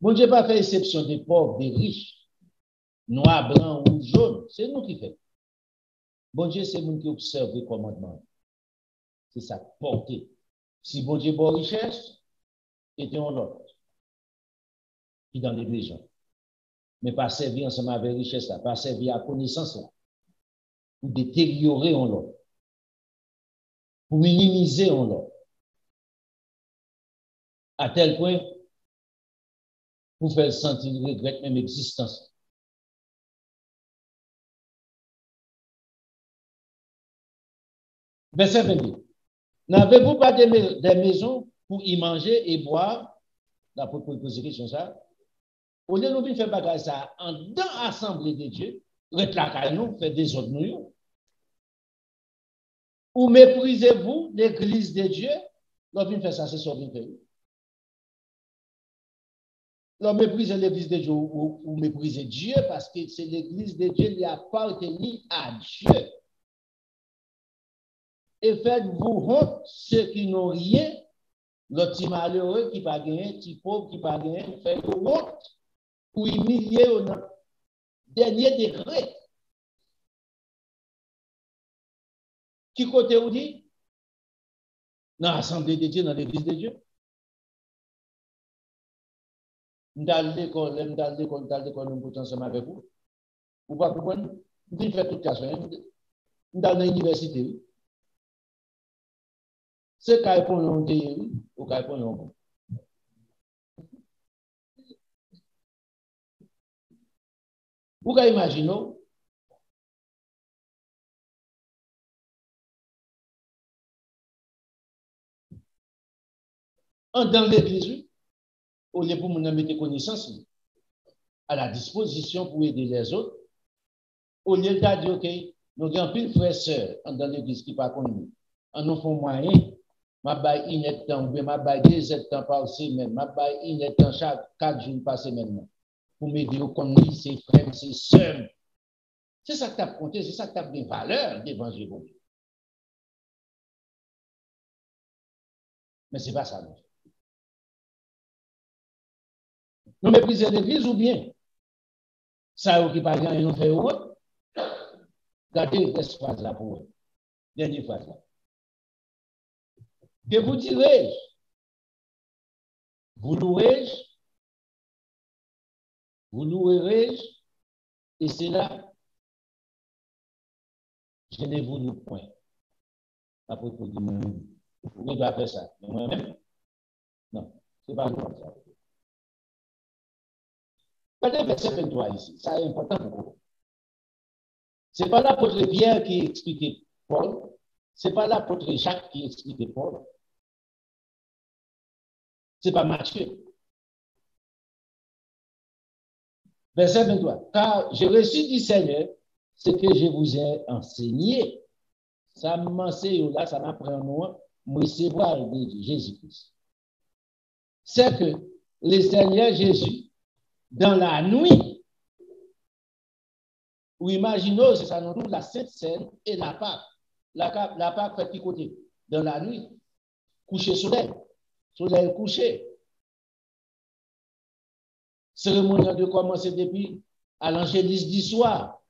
Bon Dieu pas fait exception des pauvres, des riches, noirs, blancs ou jaunes. C'est nous qui faisons. Bon Dieu, c'est nous qui observons les commandements. C'est sa portée. Si bon Dieu bon richesse, était en l'autre. Qui dans l'église. Mais pas servir ensemble avec richesse, là, pas servir à connaissance, là, pour détériorer en l'autre, pour minimiser en l'autre. À tel point, pour faire sentir le regret même existence. Verset 22. N'avez-vous pas des maisons pour y manger et boire? Là, pour poser question ça. Au lieu de faire bagage ça, en dans l'assemblée de Dieu, nous fait des autres nous. Ou méprisez-vous l'église de Dieu? L'on fait ça, c'est ce qu'on fait. L'on méprise l'église de Dieu ou mépriser Dieu parce que c'est l'église de Dieu qui appartient à Dieu. et faites-vous honte ceux qui n'ont rien, le petit malheureux qui pas gagné, petit pauvre qui pas gagné, faites-vous honte ou humilier au dernier degré. Qui côté vous dit? Dans l'Assemblée de Dieu, dans l'Église de Dieu. Dans l'école, nous sommes ensemble avec vous. Vous ne pouvez pas comprendre? Vous faites toute la chose. Dans l'université, c'est quand ils font un théorie ou quand ils font un bon. Vous pouvez imaginer, dans l'église, au lieu pour nous mettre connaissance à la disposition pour aider les autres, au lieu de dire, OK, nous avons plus de frères et sœurs dans l'église qui ne sont pas connus. En nous font moyen, ma baille inet temps, ma baille 2 temps par semaine, ma baille inet temps chaque 4 jours par semaine. Pour m'aider au connaître ses frères, ses sœurs. C'est ça que tu as compté, c'est ça que tu as des valeurs d'évangile. Mais ce n'est pas ça. Non. Nous méprisons l'église ou bien ça qui par exemple, nous fait autre. Gardez cette phrase là pour vous. Dernière phrase là. Que vous direz-je? Vous louerai-je? Vous louerai-je? Et c'est là, je ne vous loue point. Après, vous dites, vous ne pas faire ça. Moi-même? Non, ce n'est pas comme ça. Regardez verset 23 ici, ça est important pour vous. Ce n'est pas l'apôtre Pierre qui expliquait Paul, ce n'est pas l'apôtre Jacques qui expliquait Paul, ce n'est pas Matthieu. Verset 23, car je reçus du Seigneur ce que je vous ai enseigné. Ça m'enseigne là, ça m'apprend moi, me recevoir de Jésus-Christ. C'est que le Seigneur Jésus, dans la nuit, ou imaginons, c'est ça, nous trouve la Sainte Seine et la Pâque. La Pâque fait qui côté? Dans la nuit, coucher soleil couché. Cérémonie de commencer depuis à l'angélus du soir.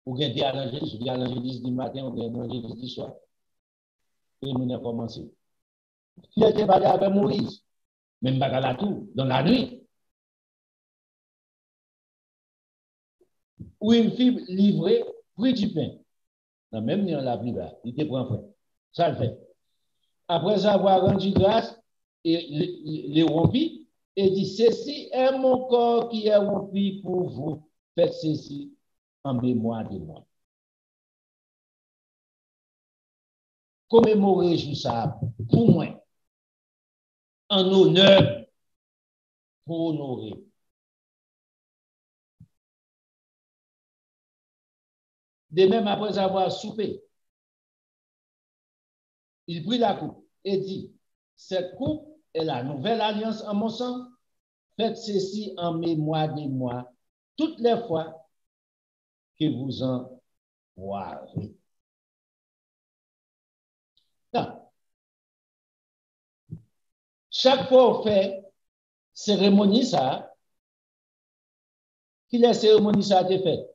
Ou bien à l'angélus du matin, ou bien à l'angélus du soir. Cérémonie a commencé. Qui a été bagarre avec Moïse? Même bagarre là tout, dans la nuit. Où une fille livrée, prit du pain. Non, même dans la prière, il te prend frère. Ça le fait. Après avoir rendu grâce, et les rompit, et dit, ceci est mon corps qui est rompu pour vous. Faites ceci en mémoire de moi. Commémorez ça pour moi. En honneur, pour honorer. De même, après avoir soupé, il prit la coupe et dit, cette coupe est la nouvelle alliance en mon sang. Faites ceci en mémoire de moi toutes les fois que vous en boirez. Chaque fois on fait cérémonie ça, qui la cérémonie ça a été faite?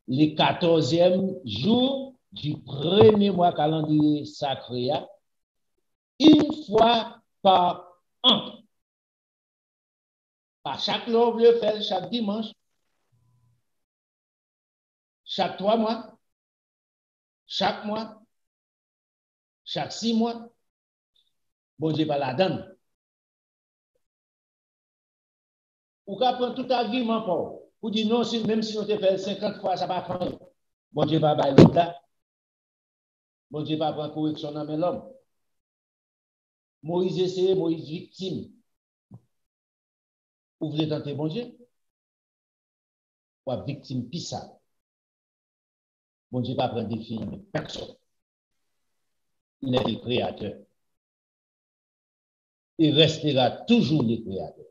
Le 14e jour du premier mois calendrier sacré, une fois par an. Pas chaque jour, on le fait chaque dimanche, chaque 3 mois, chaque mois, chaque 6 mois. Bon Dieu, pas la donne. Ou qu'à prendre tout argument pour dire non, même si on te fait 50 fois, ça va faire. Bon Dieu, pas bailler l'autre là. Bon Dieu, pas prendre correction dans l'homme. Moïse essayé, Moïse victime. Vous voulez tenter bon Dieu? Ou victime pissa. Bon Dieu, pas prendre des films, personne. Il est le créateur. Il restera toujours le créateur.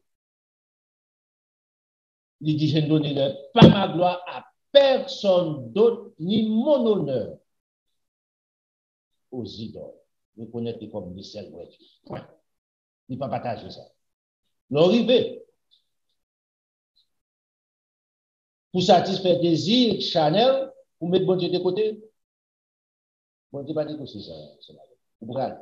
Il dit, je ne donnerai pas ma gloire à personne d'autre, ni mon honneur aux idoles. Reconnaître comme le seul vrai Dieu. Point. Il ne peut pas partager ça. L'arrivée, pour satisfaire des désirs charnels, pour mettre bon Dieu de côté, bon Dieu va négocier ça. Vous pouvez.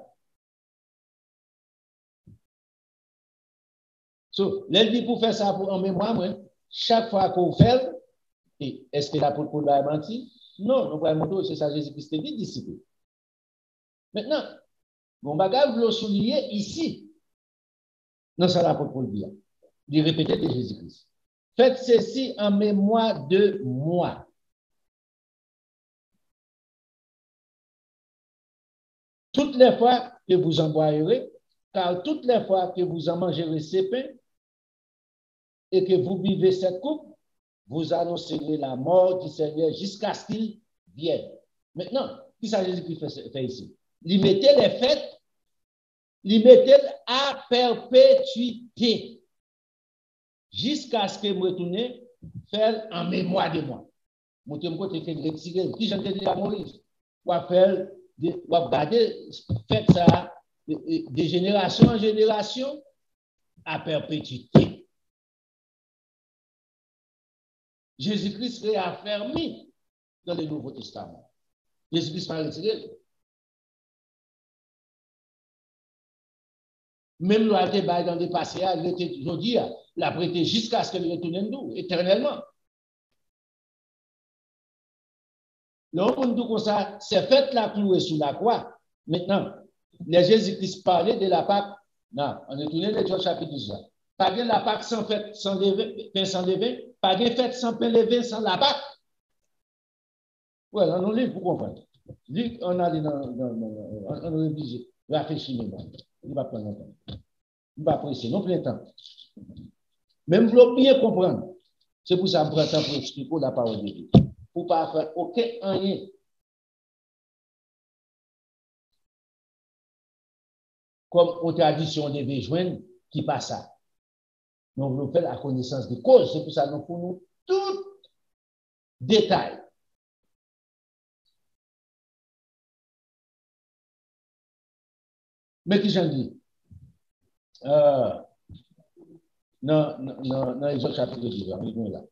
So, l'elle dit pour faire ça en mémoire, moi, chaque fois qu'on fait, est-ce que l'apôtre Paul va mentir? Non, nous pouvons montrer c'est ça Jésus-Christ dit disciple. Maintenant, mon bagage veut le souligner ici. Non, ça l'apôtre Paul dit. Il répète de Jésus-Christ. Faites ceci en mémoire de moi. Toutes les fois que vous en boirez, car toutes les fois que vous en mangerez ces pains et que vous buvez cette coupe, vous annoncerez la mort du Seigneur jusqu'à ce qu'il vienne. Maintenant, qui ça Jésus-Christ fait ici? Il mettait les fêtes, il mettait à perpétuité, jusqu'à ce que je retourne faire en mémoire de moi. Moi, je me retirer. Qui j'en ai dit à Moïse? Ou à faire, ou à garder, faites ça de génération en génération à perpétuité. Jésus-Christ réaffirmé dans le Nouveau Testament. Jésus-Christ va retirer. Même loi était dans le passé, il était aujourd'hui, il a prêté jusqu'à ce qu'il retourne nous, éternellement. Donc, on dit comme ça, c'est fait la clouée sous la croix. Maintenant, les Jésus-Christ parlait de la Pâque. Non, on est tourné dans Jean chapitre 12. Pas de la Pâque sans fête, sans levain, pas de fête sans pain levé, sans la Pâque. Voilà, on lit pour comprendre. On a dit on révisé, réfléchir, il va prendre longtemps. Il va presser, non plein temps. Même vous bien comprendre. C'est pour ça que je prends temps pour expliquer la parole de Dieu. Pour ne pas faire aucun rien. Comme aux traditions des joindre qui passe ça. Donc, nous faisons la connaissance des causes. C'est pour ça que nous prenons tout détail. Mais qui j'en dis? Non, ils ont chapitre 10, là.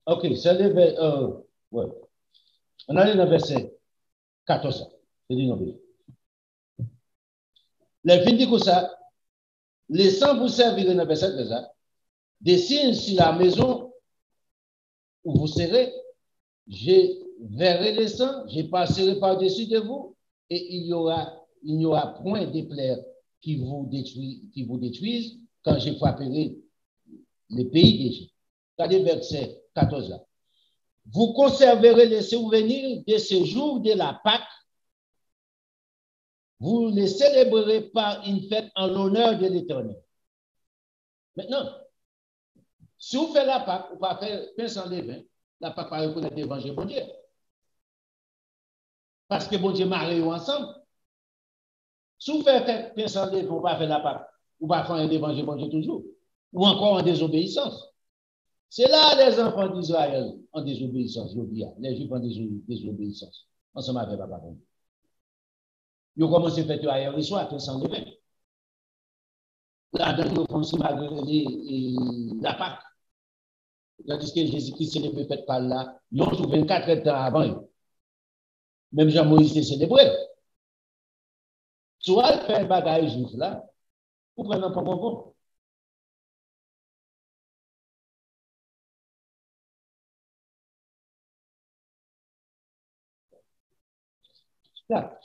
Ok, c'est le ouais. On a le verset 14. C'est dit non. Les filles disent que ça, laissant vous servir dans le verset 13, des signes sur la maison où vous serez, je verrai les sangs, je passerai par-dessus de vous, et il n'y aura point d'éclair qui vous détruisent quand je frapperai le pays d'Égypte. Regardez verset 14 là. vous conserverez les souvenirs de ce jour de la Pâque. Vous les célébrerez par une fête en l'honneur de l'Éternel. Maintenant, si vous faites la Pâque, vous ne pas faire pain sans levain, la Pâque pas reconnaître l'évangile de Dieu. Parce que bon Dieu marie ensemble. Si vous faites pain sans levain, vous ne pas faire la Pâque, vous ne pas faire l'évangile de Dieu toujours. Ou encore en désobéissance. C'est là les enfants d'Israël en désobéissance, je dis, les Juifs en désobéissance, ensemble avec papa. Ils ont commencé à faire hier le soir, pain sans levain. Là, ils font aussi malgré la Pâque. Tandis que Jésus-Christ célèbre fête par là, ils ont trouvé 24 ans avant. Même Jean-Moïse s'est célébré. Soit faire un bagage juif là, vous prenez un bon. Là,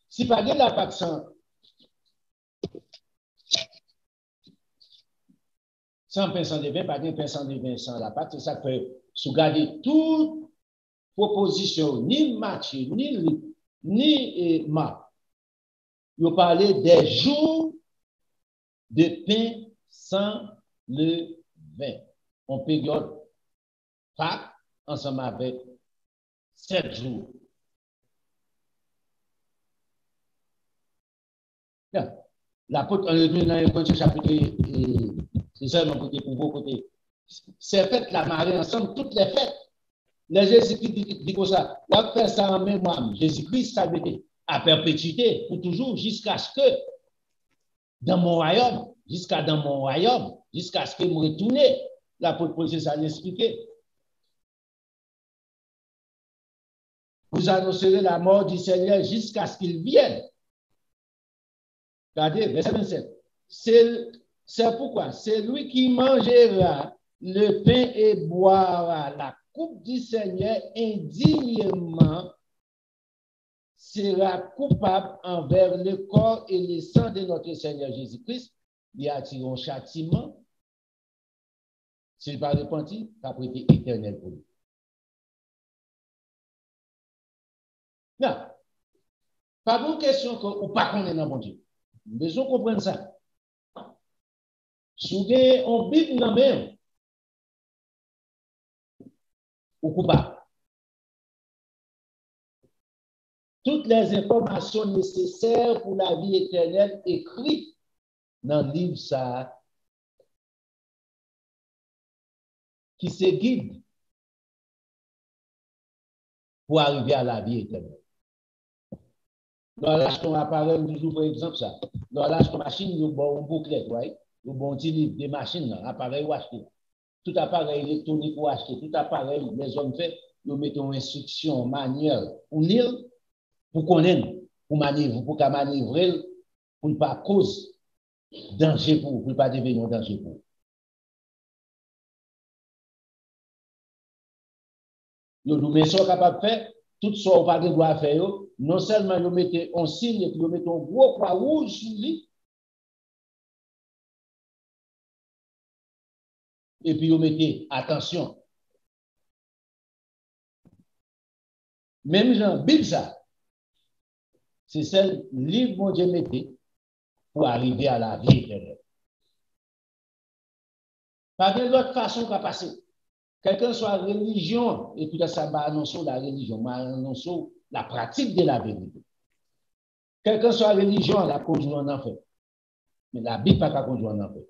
si pas de la Pâque sans pain sans levain, pas de pain sans levain sans la Pâque, c'est ça que si vous gardez toute proposition, ni match, ni ma, vous parlez des jours de pain sans levain, en période Pâques, ensemble avec 7 jours. L'apôtre, dans le premier chapitre, c'est ça mon côté pour vos côtés. C'est fait la marée ensemble, toutes les fêtes. Les Jésus-Christ dit comme ça, on va faire ça en mémoire. Jésus-Christ, ça veut dire à perpétuité, pour toujours, jusqu'à ce que, dans mon royaume, jusqu'à ce que je retourne, l'apôtre Paul, c'est ça l'expliquer. Vous annoncerez la mort du Seigneur jusqu'à ce qu'il vienne. Regardez, verset 27. C'est pourquoi celui qui mangera le pain et boira la coupe du Seigneur indignement sera coupable envers le corps et le sang de notre Seigneur Jésus-Christ. Il attire un châtiment. S'il va repentir, ça peut être éternel pour lui. Non. Pas de question qu'on pas connaît dans mon Dieu. Nous devons comprendre ça. Si vous avez un Bible dans la main, ou coupable. Toutes les informations nécessaires pour la vie éternelle écrites dans le livre ça, qui se guide pour arriver à la vie éternelle. Dans l'achat appareil, toujours par exemple ça. Dans l'achat machine, nous avons un bouclet, right? Nous avons un petit livre de machines, appareil ou acheter. Tout appareil électronique ou acheter, tout appareil, les hommes fait, nous mettons instruction, manuel, pour lire, pour connaître, pour manœuvrer, pour ne pas cause danger pour ne pas devenir danger pour. Nous mettons capable de faire, tout ce qu'on ne doit faire, non seulement nous mettons un signe, et puis nous mettons un gros croix rouge sur lui, et puis vous mettez attention. Même Jean, Bible ça, c'est celle livre mon Dieu mettait pour arriver à la vie éternelle. Pas de l'autre façon qu'à passer. Quelqu'un soit religion, et puis ça va annoncer la religion, va annoncer la pratique de la vérité. Quelqu'un soit religion, la conduit en enfer. Mais la Bible n'a pas conduit en enfer.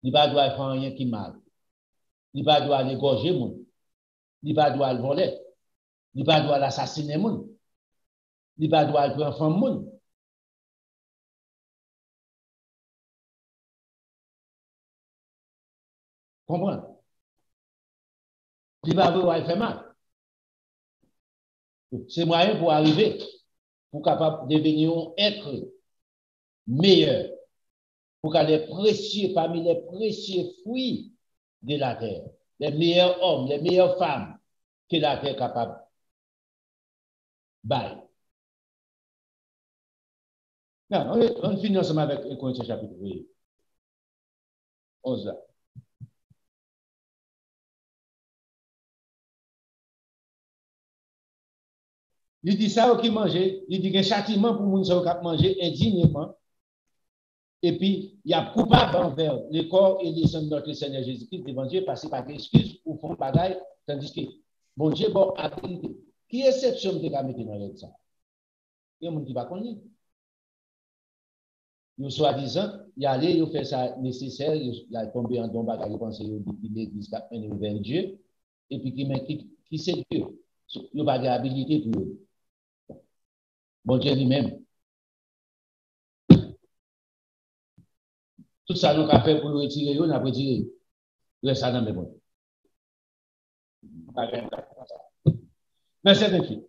Il ne doit faire rien qui mal. Il ne doit égorger les gens. Il ne doit voler. Il ne doit assassiner les gens. Il ne doit prendre femme les gens. Comprends? Il va avoir fait mal. C'est moyen pour arriver, pour capable devenir un être meilleur, pour qu'elle les précieux, parmi les précieux fruits de la terre, les meilleurs hommes, les meilleures femmes que la terre est capable de bailler. On finit ensemble avec 1 Corinthiens chapitre 11. Il dit ça qui manger, il dit qu'il y a un châtiment pour les gens qui manger indignement. Et puis, il y a coupable envers le corps et les sang de notre Seigneur Jésus-Christ devant Dieu, parce que par excuse ou font bagaille, tandis que, bon Dieu, bon, habilité. Qui exception de la mettre dans ça? Il y a des gens qui ne connaissent pas. Nous, soi-disant, il y a allé, il fait ça nécessaire, il a tombé en don bagaille, il pense qu'il l'église qui a mené vers Dieu, et puis qui c'est Dieu. Il n'y a pas d'habilité pour eux. Bon Dieu lui-même. Tout ça, nous avons fait pour nous retirer, nous avons retiré. Nous ça dans mes bons. Mais c'est ainsi.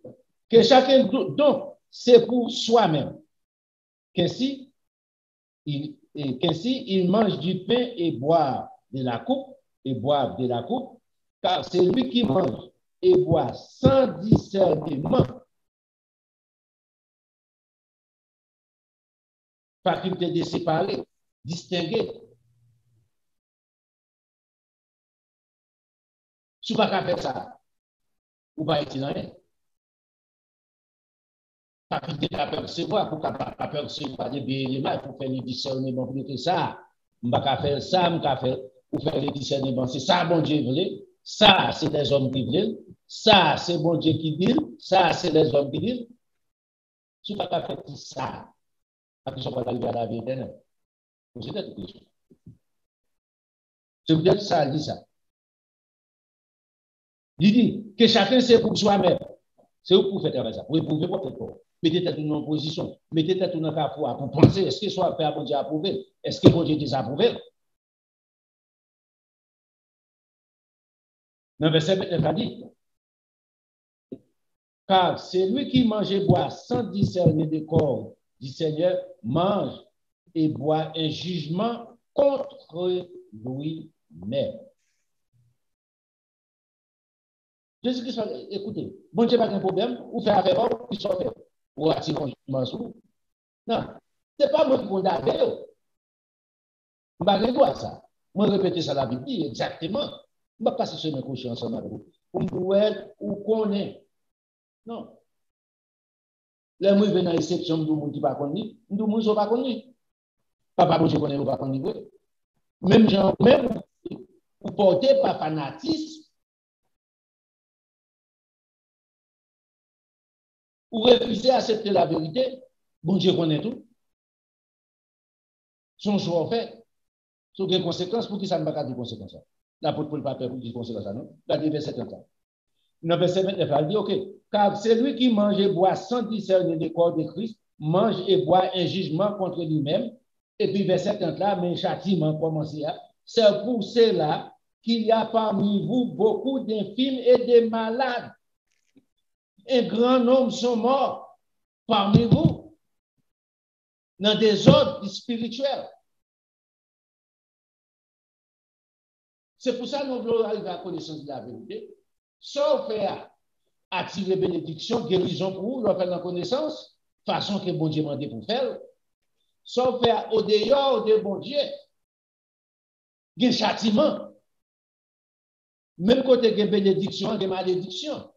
Que chacun, donc, c'est pour soi-même. Qu'ainsi, il mange du pain et boit de la coupe, car c'est lui qui mange et boit sans discernement. Faculté de séparer, distinguer. Si vous ne pouvez pas faire ça, vous ne pouvez pas être rien. Faculté de percevoir, pour ne pas percevoir des bien et des mal, pour faire le discernement, pour que ça, je ne peux pas faire ça, je ne peux pas faire, pour faire le discernement. C'est ça, bon Dieu veut. Ça, c'est des hommes qui veulent. Ça, c'est bon Dieu qui dit. Ça, c'est des hommes qui disent. Si vous ne pouvez pas faire ça, parce qu'ils ne sont pas arrivés à la vie éternelle. C'est peut-être quelque chose. C'est peut-être ça, il dit ça. Il dit que chacun sait pour soi-même. C'est où pour faire travailler ça. Pour éprouver votre corps. Mettez tête en position. Mettez tête dans la foi pour penser. Est-ce que soit fait à bon Dieu approuvé? Est-ce que bon Dieu désapprouvé? Dans le verset 29, il dit car c'est lui qui mange et boit sans discerner le corps du Seigneur, mange et boit un jugement contre lui-même. Jésus-Christ, écoutez, bon Dieu n'a pas de problème, ou fait avec vous, ou soit fait, ou attirer un jugement sur vous. Non, ce n'est pas moi qui condamne. Je ne sais pas ça. Moi, répéter ça la Bible, exactement. Je ne vais pas passer sur mes couches ensemble avec vous. Pour me ou connaître. Non. Là, moi, je vais dans l'exception de monde qui ne pas connu. Nous, nous ne sommes pas connus. Papa, bon Dieu connaît ou pas connu. Même gens, même, vous portez par fanatisme, ou refusez d'accepter la vérité, bon Dieu connaît tout. Son choix fait, sur des conséquences, pour qui ça ne va pas de conséquences. L'apôtre Paul pas pour des conséquences, non? La verset 30. Dans verset 29, il dit, OK, car celui qui mange et boit sans discerner le corps de Christ, mange et boit un jugement contre lui-même. Et puis verset 30 là, mais châtiment commence là. C'est pour cela qu'il y a parmi vous beaucoup d'infimes et de malades. Un grand nombre sont morts parmi vous dans des ordres spirituels. C'est pour ça que nous voulons arriver à la connaissance de la vérité. Sauf faire attirer bénédiction, guérison pour vous, leur faire la connaissance, façon que bon Dieu m'a dit pour faire. Sauf faire au dehors de bon Dieu, il y a un châtiment. Même côté il y a bénédiction, il y a malédiction.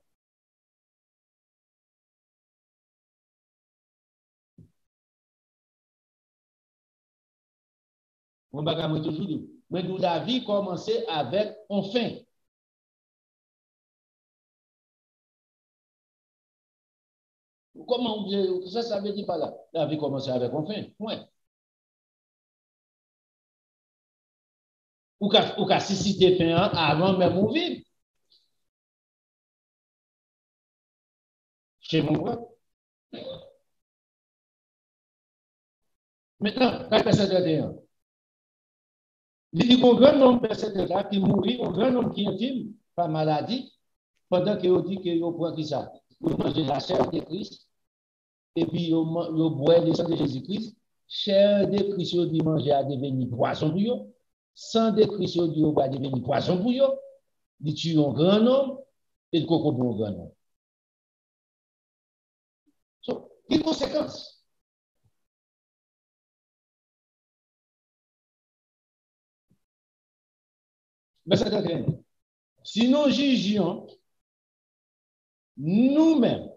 On va toujours dire, mais d'où la vie commençait avec enfin. Comment ça veut dire pas là? La vie commençait avec enfin. Point. Ou qu'à susciter fin avant même ou vivre. Chez mon frère. Maintenant, quand verset 31. Il dit qu'un grand nombre de personnes là qui mourit, un grand nombre qui est intime par maladie, pendant qu'il dit qu'il prend qui ça? Il mange la chair de Christ, et puis il boit le sang de Jésus-Christ. Chair de Christ, il dit manger à devenir poisson pour eux. Sang de Christ, il dit va devenir poisson pour eux. Il tue un grand nombre et le coco pour un grand nombre. So, quelles conséquences? Mais c'est très si nous jugions nous-mêmes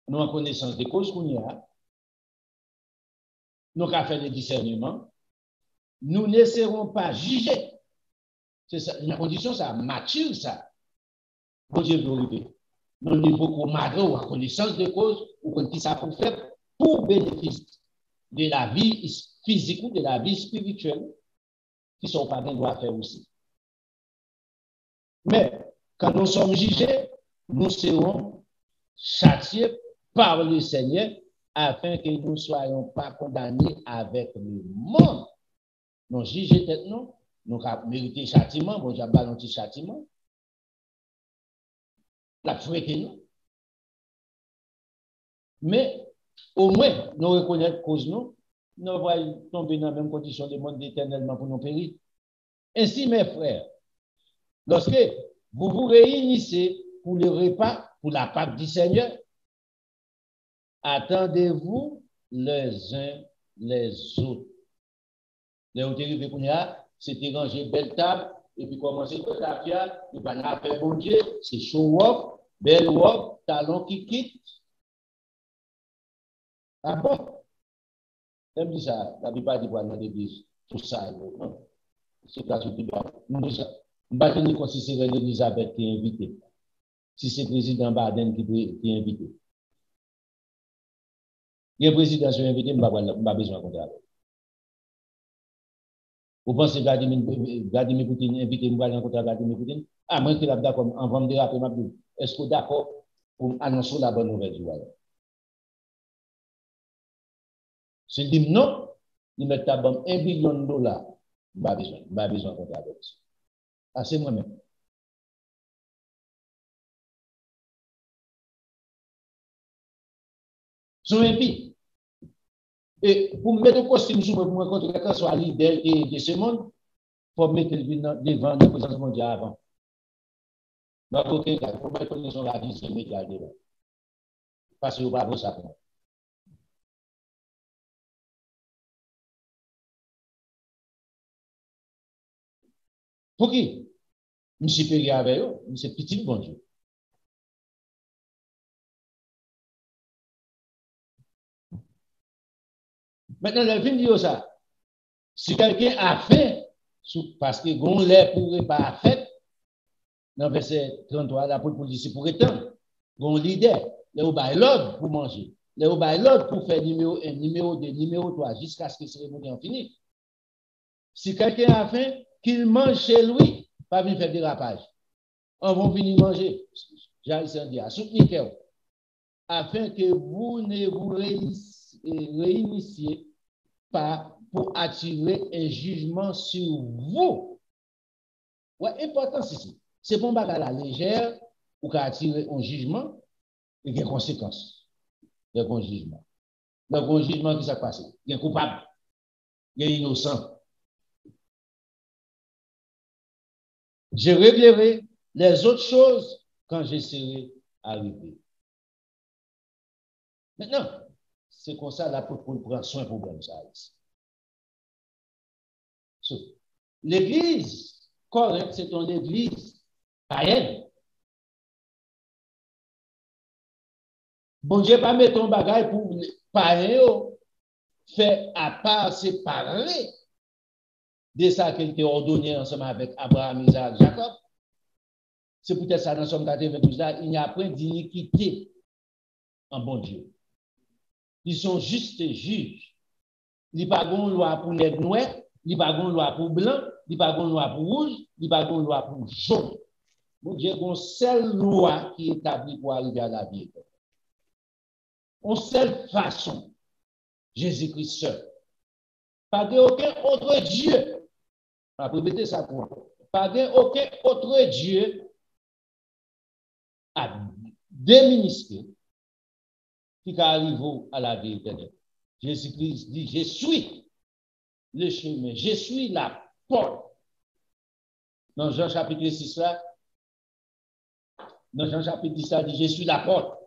nous en connaissance des causes qu'on y a, nous avons fait des discernements, nous ne serons pas jugés. C'est ça, la condition, ça mature, ça. Bon Dieu, glorifié. Nous niveau qu'on malgré ou en connaissance de cause, ou qu'on dit ça pour faire pour bénéfice de la vie physique ou de la vie spirituelle, qui sont pas bien doit faire aussi. Mais quand nous sommes jugés, nous serons châtiés par le Seigneur afin que nous ne soyons pas condamnés avec le monde. Nous juger tête non, nous avons mérité châtiment, bon, j'ai balancé châtiment. La fouette nous. Mais au moins, nous reconnaissons cause nous, nous voyons tomber dans la même condition de monde éternellement pour nous périr. Ainsi, mes frères, lorsque vous vous réunissez pour le repas, pour la Pâque du Seigneur, attendez-vous les uns les autres. Les autorités, c'était ranger belle table, et puis commencer par la fière, et puis on a fait bon Dieu, c'est show up, belle robe, talon qui quitte. Ah bon? Même dit ça, la Bible dit pour dans l'église, tout ça, non. C'est pas tout bas. On va tenir comme si c'est Elisabeth qui est invitée. Si c'est le président Biden qui est invité. Il y a un président qui est invité, je n'ai pas besoin de compter avec. Vous pensez que Vladimir Poutine est invité, je vais rencontrer Vladimir Poutine? Ah, moi, je suis d'accord, en vente de rappeler, est-ce que vous êtes d'accord pour annoncer la bonne nouvelle du royaume? S'il dit non, il met ta bombe $1 billion. Je n'ai pas besoin de compter avec ça. Ah, c'est moi-même. Sont impies. Et pour mettre au costume sur moi, pour me rencontrer quelqu'un soit leader de ce monde, il faut mettre le devant la présence mondiale avant. Donc, il faut mettre le son la vie, c'est mettre devant. Parce que vous ne pouvez pas ça. Pour qui? Je suis payé avec eux, je suis petit bon Dieu. Maintenant, le film dit ça. Si quelqu'un a fait, parce que gon lait pourrait pas fait, dans verset 33, la pour dire c'est pour étendre. Gon leader, le bail l'ordre pour manger. Le bail l'ordre pour faire numéro 1, numéro 2, numéro 3, jusqu'à ce que la cérémonie en finisse. Si quelqu'un a faim, qu'il mange chez lui, pas venir faire dérapage. On va venir manger. J'ai dit à soutenir afin que vous ne vous réinissiez pas pour attirer un jugement sur vous. Ouais, important ici. C'est bon bagarre la légère pour attirer un jugement et des conséquences. Il y a un jugement. Donc, un jugement qui s'est passé. Il y a un coupable. Il y a un innocent. Je réglerai les autres choses quand je serai arrivé. Maintenant, c'est comme ça l'apôtre Paul prend soin pour problème ça. L'église correcte, c'est une église païenne. Bon Dieu, pas mettre ton bagage pour païen, faire à part séparer de ça qu'il a ordonné ensemble avec Abraham, Isaac, Jacob. C'est peut-être ça dans Somme 92 là, il n'y a point d'iniquité en bon Dieu. Ils sont juste juges. Il n'y a pas de loi pour les noirs, il n'y a pas de loi pour blanc, il n'y a pas de loi pour rouge, il n'y a pas de loi pour jaune. Bon Dieu, il y a une seule loi qui est établie pour arriver à la vie. Une seule façon. Jésus-Christ seul. Pas d'aucun autre Dieu. On va répéter ça pour moi. Pas d'aucun autre Dieu à déministrer qui arrive à la vie éternelle. Jésus-Christ dit, je suis le chemin, je suis la porte. Dans Jean chapitre 6 là, dans Jean chapitre 10 là, dit, je suis la porte.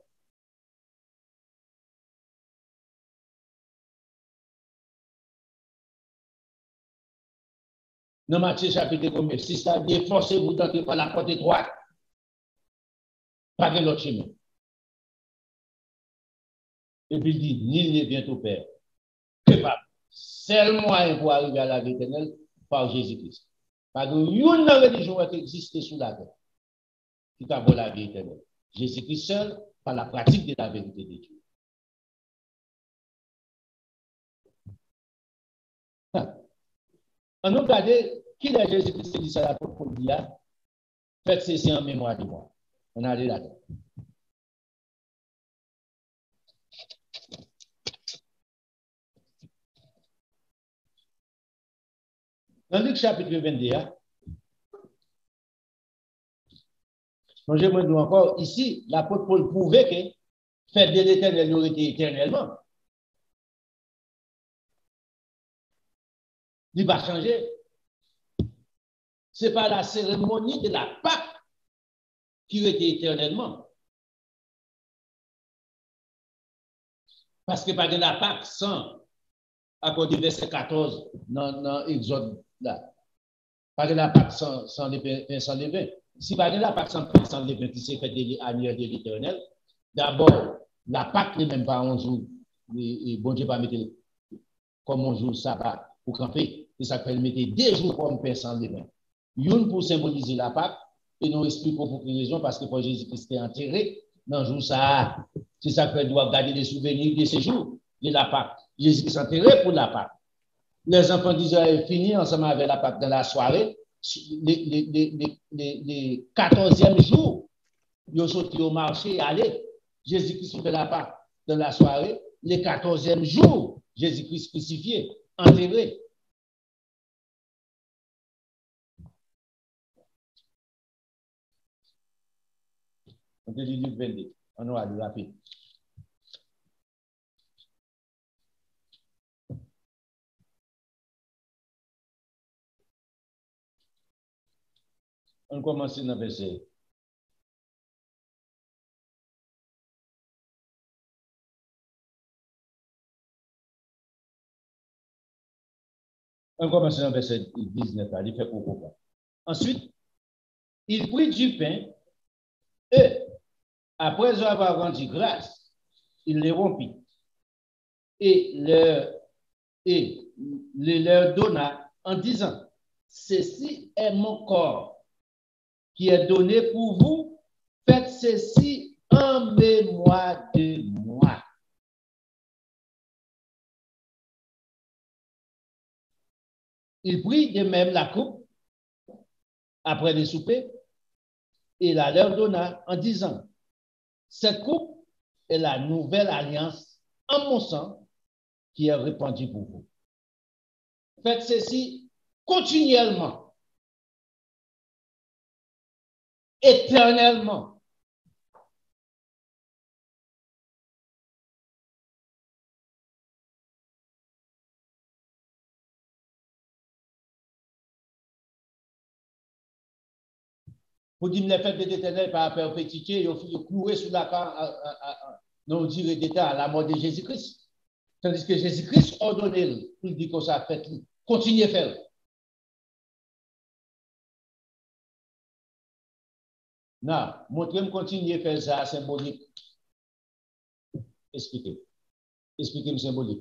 Dans Matthieu chapitre 6 là, déforcez-vous d'entrer par la porte étroite. Pas de l'autre chemin. Et puis il dit, nul n'est vient au Père que par seul moyen pour arriver à la vie éternelle, par Jésus-Christ. Parce que une religion qui existe sur la terre, qui a la vie éternelle. Jésus-Christ seul, par la pratique de la vérité de Dieu. On nous regarde qui est Jésus-Christ dit ça la pour dire, faites ceci en mémoire de moi. On a allé là-dedans. Dans Luc chapitre 21, donc je me dis encore, ici, l'apôtre Paul prouvait que fête de l'éternel aurait été éternellement. Il va changer. Ce n'est pas la cérémonie de la Pâque qui aurait été éternellement. Parce que pas de la Pâque sans, à cause du verset 14, dans Exode là. Pas de la Pâque sans les pains, sans les vins. Si pas de la Pâque sans les vins qui s'est fait annuel de l'éternel, d'abord, la Pâque n'est même pas un jour. Et bon Dieu pas mettre comme un jour sabbat pour camper. Et ça fait mettre 2 jours comme pain sans les vins. Une pour symboliser la Pâque, et nous expliquons pour quelle raison, parce que pour Jésus-Christ est enterré dans le jour ça. C'est ça que doit garder les souvenirs de ces jours de la Pâque. Jésus-Christ est enterré pour la Pâque. Les enfants d'Israël finissent ensemble avec la Pâque dans la soirée. Les 14e jours, ils sont sortis au marché et allés. Jésus-Christ fait la Pâque dans la soirée. Les 14e jours, Jésus-Christ crucifié, enterré. On te dit Luc 22. On va aller rapide. On commence dans le verset. On commence dans le verset 19. Il fait pourquoi. Ensuite, il prit du pain et, après avoir rendu grâce, il les rompit et leur donna en disant, ceci est mon corps qui est donné pour vous, faites ceci en mémoire de moi. Il prit de même la coupe après le souper et la leur donna en disant, cette coupe est la nouvelle alliance en mon sang qui est répandue pour vous. Faites ceci continuellement, éternellement. Pour dire les fêtes de l'éternel par perpétuité, il faut courir sur la carte, non, dire d'état à la mort de Jésus-Christ. Tandis que Jésus-Christ ordonné, il dit que ça fait, continuez à faire. Non, montrez-moi continuer à faire ça symbolique. Expliquez. Expliquez-moi symbolique.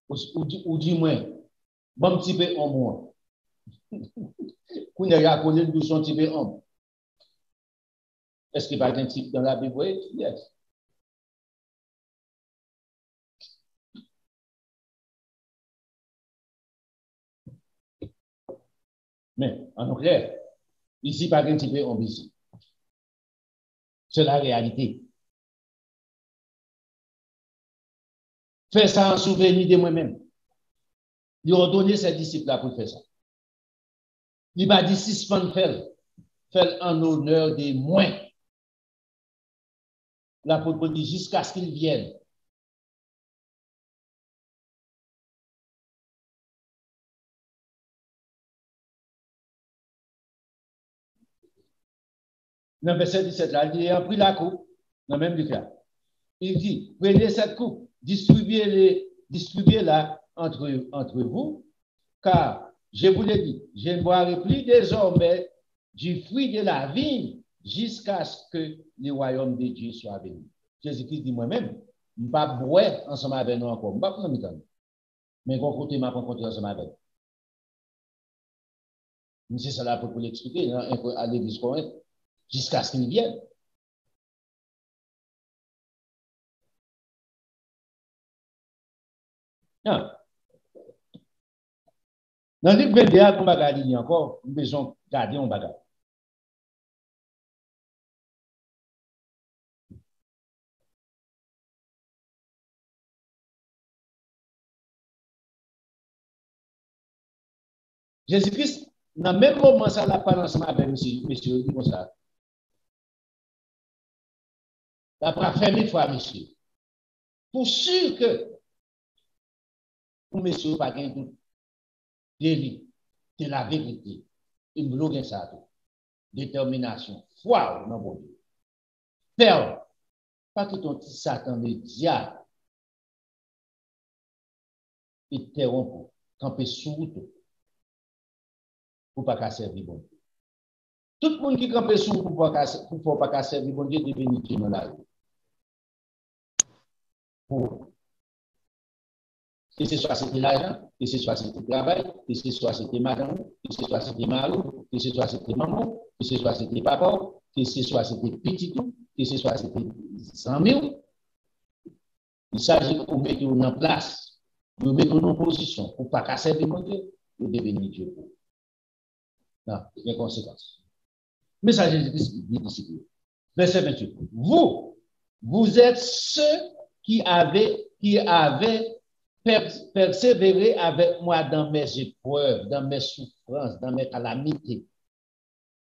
Ou dis-moi, bon petit peu en moi. Qu'on a rappelé de son petit peu en. Est-ce qu'il y a un type dans la Bible? Yes. Mais, en clair, ici, pas un petit peu en ici. C'est la réalité. Fais ça en souvenir de moi-même. Il a donné ses disciples pour faire ça. Il m'a dit, si ce fait en honneur de moi. L'apôtre dit, jusqu'à ce qu'il vienne. Dans le verset 17, là, il a pris la coupe, dans le même cas. Il dit, prenez cette coupe, distribuez-la entre vous, car, je vous l'ai dit, je ne boirai plus désormais du fruit de la vigne jusqu'à ce que le royaume de Dieu soit venu. Jésus-Christ dit moi-même, je ne vais pas boire ensemble avec nous encore. Je ne vais pas prendre mi-temps. Mais quand côté m'a rencontré ensemble avec. C'est cela pour l'expliquer à l'église Corinthe, jusqu'à ce qu'il vienne. Non. Dans le livre 21, on va garder encore, nous devons garder un bagage. Jésus-Christ, dans le même moment, ça n'a pas lancé avec monsieur, comme ça. Il n'a pas fait 1000 fois, monsieur. Pour sûr que, pour monsieur, pas de doute, de la vérité, il bloque ça tout. Détermination, foi dans mon Dieu. Père, pas que ton petit Satan, le diable, interrompt, camper sous route. Pour ne pas servir bon Dieu. Tout le monde qui campe sous pour ne pas servir bon Dieu devient dans la vie. Pour que ce soit c'était l'argent, que ce soit c'était le travail, que ce soit c'était madame, que ce soit c'était marou, que ce soit c'était maman, que ce soit c'était papa, que ce soit c'était petit tout, que ce soit c'était 100 000. Il s'agit de mettre en place, de mettre en position pour ne pas servir bon Dieu, de devenir Dieu. Non, les conséquences. Mais ça, Jésus-Christ dit ici. Verset 28. Vous êtes ceux qui avaient persévéré avec moi dans mes épreuves, dans mes souffrances, dans mes calamités.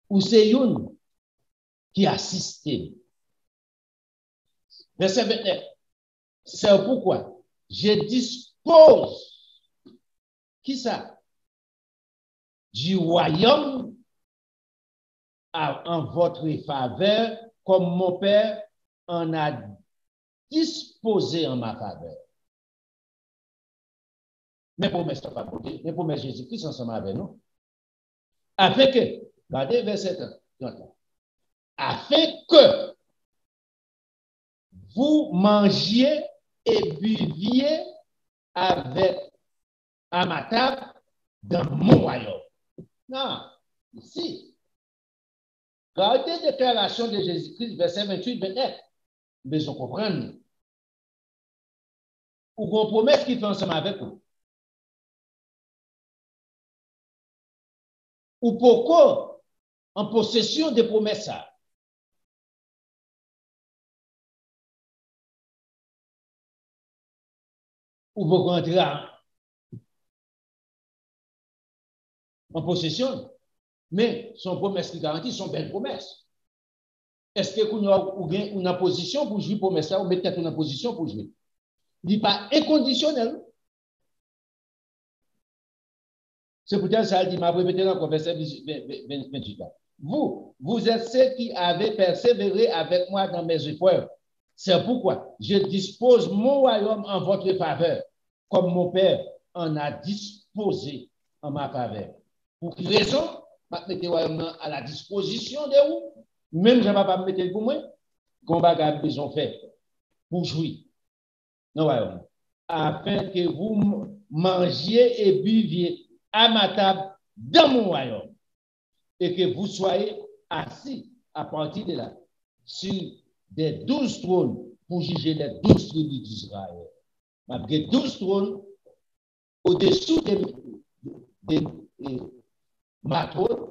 Ou c'est une qui assistait. Verset 29. C'est pourquoi je dispose. Qui ça? Du royaume en votre faveur, comme mon Père en a disposé en ma faveur. Mais promesse pas côté, mais promesse Jésus-Christ ensemble avec nous. Afin que, regardez verset 30, afin que vous mangiez et buviez à ma table dans mon royaume. Non, ici. Regardez la déclaration de Jésus-Christ, verset 28-29. Mais on comprend. Ou qu'on promesse qu'il fait ensemble avec vous. Ou pourquoi en possession des promesses. Ou pourquoi entrer en possession. Mais son promesse qui garantit sont belles promesses. Est-ce que vous avez une position pour jouer promesse ou mettez une position pour jouer? Il n'est pas inconditionnel. C'est peut-être ça, il dit, m'a répété dans le verset 28. Vous êtes ceux qui avez persévéré avec moi dans mes épreuves. C'est pourquoi je dispose mon royaume en votre faveur, comme mon Père en a disposé en ma faveur. Pour quelle raison? Je vais mettre à la disposition de vous. Même je ne vais pas me mettre pour moi. Combat que besoin fait pour jouir. Non, afin que vous mangiez et buviez à ma table dans mon royaume. Et que vous soyez assis à partir de là sur des 12 trônes pour juger les 12 tribus d'Israël. Malgré 12 trônes au-dessous de ma trône,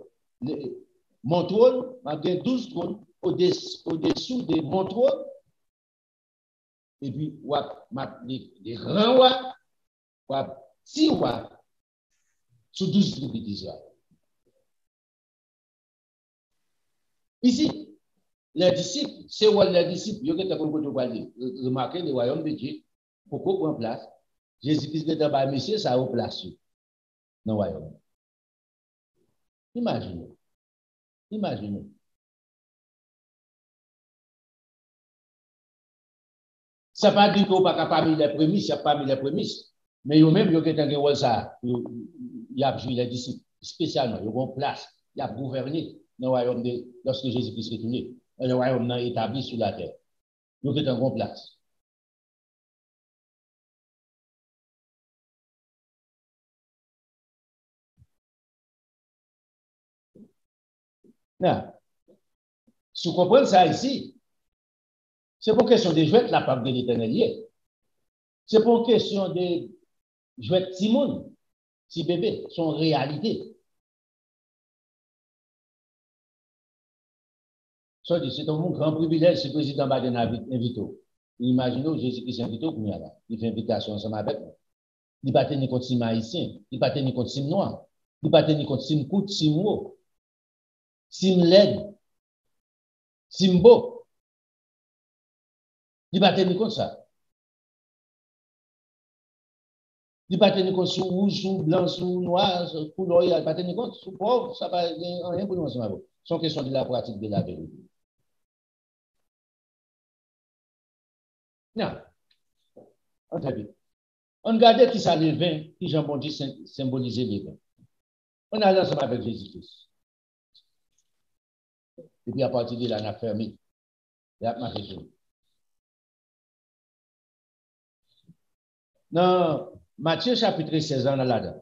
mon trône, malgré 12 trônes au-dessous de mon trône, et puis, les grands rois, 6 rois, sur 12 tribus d'Israël. Ici, les disciples, c'est où les disciples, ils ont remarqué le royaume de Dieu, pourquoi prendre place? Jésus-Christ est dans monsieur, ça a place dans le royaume. Imaginez. Imaginez. Ça ne veut pas dire qu'on n'a pas parmi les prémices, il n'y a pas parmi les prémices. Mais eux-mêmes, ils ont ça. Ils ont joué les disciples, spécialement. Ils ont place. Ils ont gouverné. dans le royaume lorsque Jésus-Christ est retourné. Le royaume est établi sur la terre. Donc, c'est un bon place. Là, si vous comprenez ça ici, c'est pour question de jouer la part de l'éternel. C'est pour question de jouer Timon, si bébé, son réalité. C'est un grand privilège si le président Biden invite. Imaginez Jésus-Christ invite pour nous là. Il fait invitation ensemble avec nous. Il ne va pas tenir contre les haïtiens, il ne va pas tenir contre les noirs, il ne va pas tenir contre les coups, les mots, les laides, les beaux. Il ne va pas tenir contre ça. Il ne va pas tenir contre sous rouge, sous blanc, sous noir, sous couleur, il ne va pas tenir contre sous pauvre, ça ne va rien pour nous ensemble avec vous. C'est une question de la pratique de la vérité. Non. On regarde qui ça les vins, qui Jean Bondy symbolisait les vins. On a ensemble avec Jésus-Christ. Et puis à partir de là, on a fermé. Et on a fait. Dans Matthieu chapitre 16, on a là-dedans.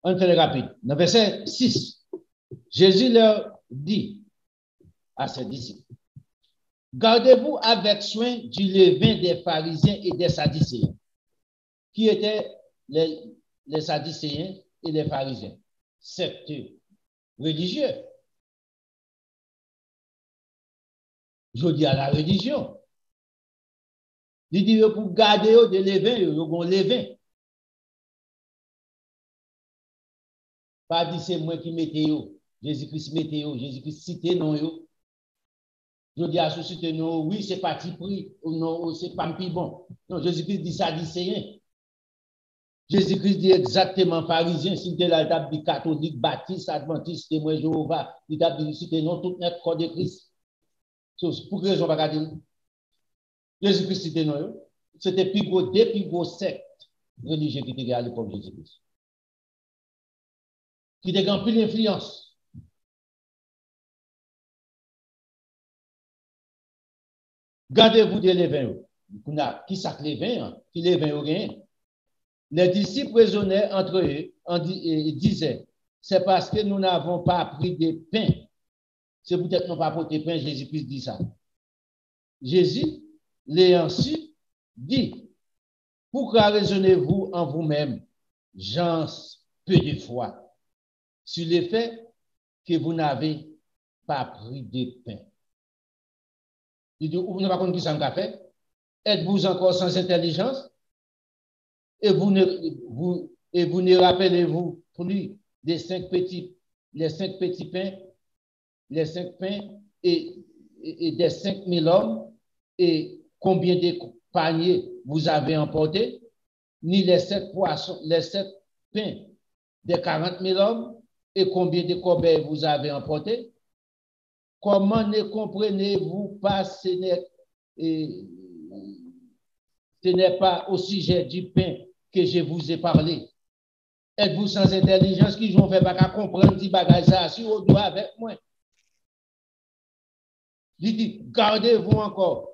On fait rapide. Dans verset 6, Jésus leur dit à ses disciples, gardez-vous avec soin du levain des pharisiens et des sadducéens. Qui étaient les sadducéens et les pharisiens? Secte religieux. Je dis à la religion. Il dit pour garder de levain, ils ont levain. Pas dit c'est moi qui mettez yo, Jésus-Christ mettez yo, Jésus-Christ cité non yo. Je dis à société non, oui, c'est parti pris, ou non, c'est pas plus bon. Non, Jésus-Christ dit ça, dit c'est rien. Jésus-Christ dit exactement pharisien, si tu es là, il dit catholique, baptiste, adventiste, témoin Jéhovah, il t'a dit cité non, tout net corps de Christ. Pour quelle raison pas dire? Jésus-Christ cité non yo. C'était plus gros secte religieux qui était à l'époque de Jésus-Christ. Qui a grand plus d'influence. Gardez-vous des levains. Qui sac les vins? Qui les vins ou rien? Les disciples raisonnaient entre eux et disaient, c'est parce que nous n'avons pas pris de pain. C'est peut-être nous pas porté pain, Jésus-Christ dit ça. Jésus, l'ayant su, dit, pourquoi raisonnez-vous en vous-même, gens peu de foi, sur le fait que vous n'avez pas pris de pain? Il dit, vous n'avez pas compris qui ça a fait? Êtes-vous encore sans intelligence? Et vous ne rappelez-vous plus des les 5 petits pains, les 5 pains et des 5000 hommes, et combien de paniers vous avez emporté, ni les 7 poissons, les 7 pains des 40 000 hommes, et combien de corbeilles vous avez emporté? Comment ne comprenez-vous pas ce n'est pas au sujet du pain que je vous ai parlé? Êtes-vous sans intelligence qui n'ont fait pas qu'à comprendre des bagages ça si on doit avec moi? Il dit, gardez-vous encore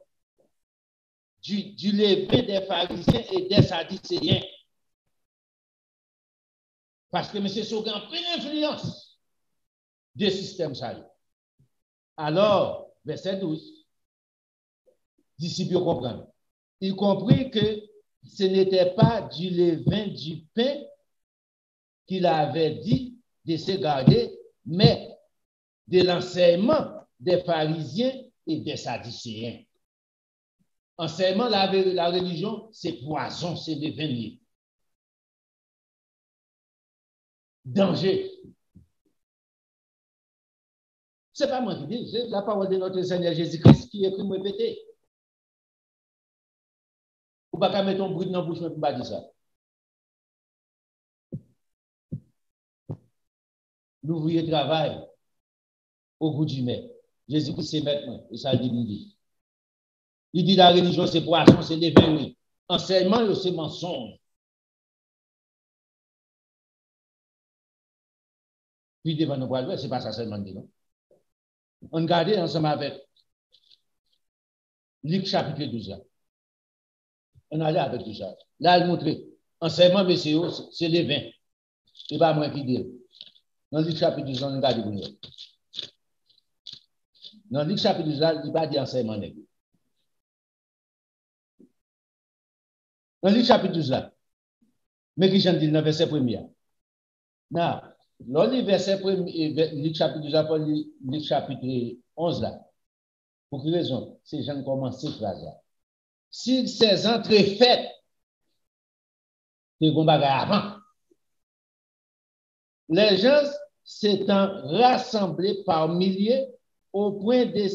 du levain des pharisiens et des sadducéens. Parce que M. Sogan a pris l'influence du système ça. Alors, verset 12, disciples comprennent. Il comprit que ce n'était pas du levain du pain qu'il avait dit de se garder, mais de l'enseignement des pharisiens et des sadducéens. Enseignement, la religion, c'est poison, c'est levain. Danger. Ce n'est pas moi qui dis, c'est la parole de notre Seigneur Jésus-Christ qui écrit me répéter. Ou pas qu'à mettre ton bruit dans la bouche pour pas dire ça. L'ouvrier travaille au bout du mai. Jésus-Christ, c'est maintenant. Et ça, il dit. Il dit la religion, c'est poisson, c'est les vins, oui. Enseignement, c'est mensonge. Puis devant nos poils, c'est pas ça seulement, non? On regarde ensemble avec Luc chapitre 12. Là. On allait avec tout ça. Là, il montre, enseignement, messieurs, c'est les vins. C'est pas moi qui dis. Dans Luc chapitre 12, on regarde pour nous. Dans Luc chapitre 12, il va dire enseignement. Dans Luc chapitre 12, là, mais qui j'en dis dans le verset 1er. Non, dans le verset 1er, Luc chapitre 12, Luc chapitre 11, là, pour quelle raison? C'est gens commencent cette phrase-là. Si ces entrées faites, c'est qu'on bagarre avant. Les gens s'étant rassemblés par milliers au point de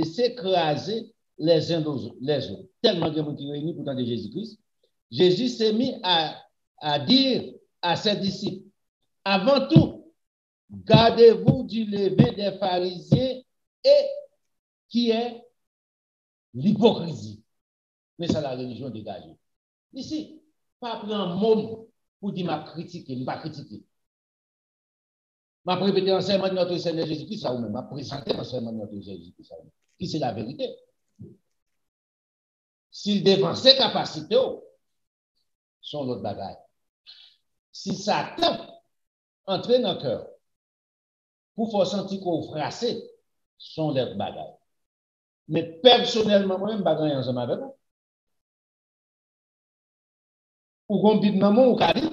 s'écraser les uns les autres. Tellement de monde qui réunit pour de Jésus-Christ. Jésus s'est mis à dire à ses disciples, avant tout, gardez-vous du levain des pharisiens et qui est l'hypocrisie. Mais c'est la religion dégagée. Ici, pas prendre un mot pour dire m'a critiqué, m'a critiqué. M'a répété l'enseignement de notre Seigneur Jésus-Christ, ça ou même, m'a présenté l'enseignement de notre Jésus-Christ, qui c'est la vérité. S'il défend ses capacités, sont l'autre bagaille. Si Satan entre dans le cœur, pour faire sentir qu'on frappé, sont les bagailles. Mais personnellement, moi-même, bagaille ensemble avec vous. Ou qu'on dit maman ou Kali.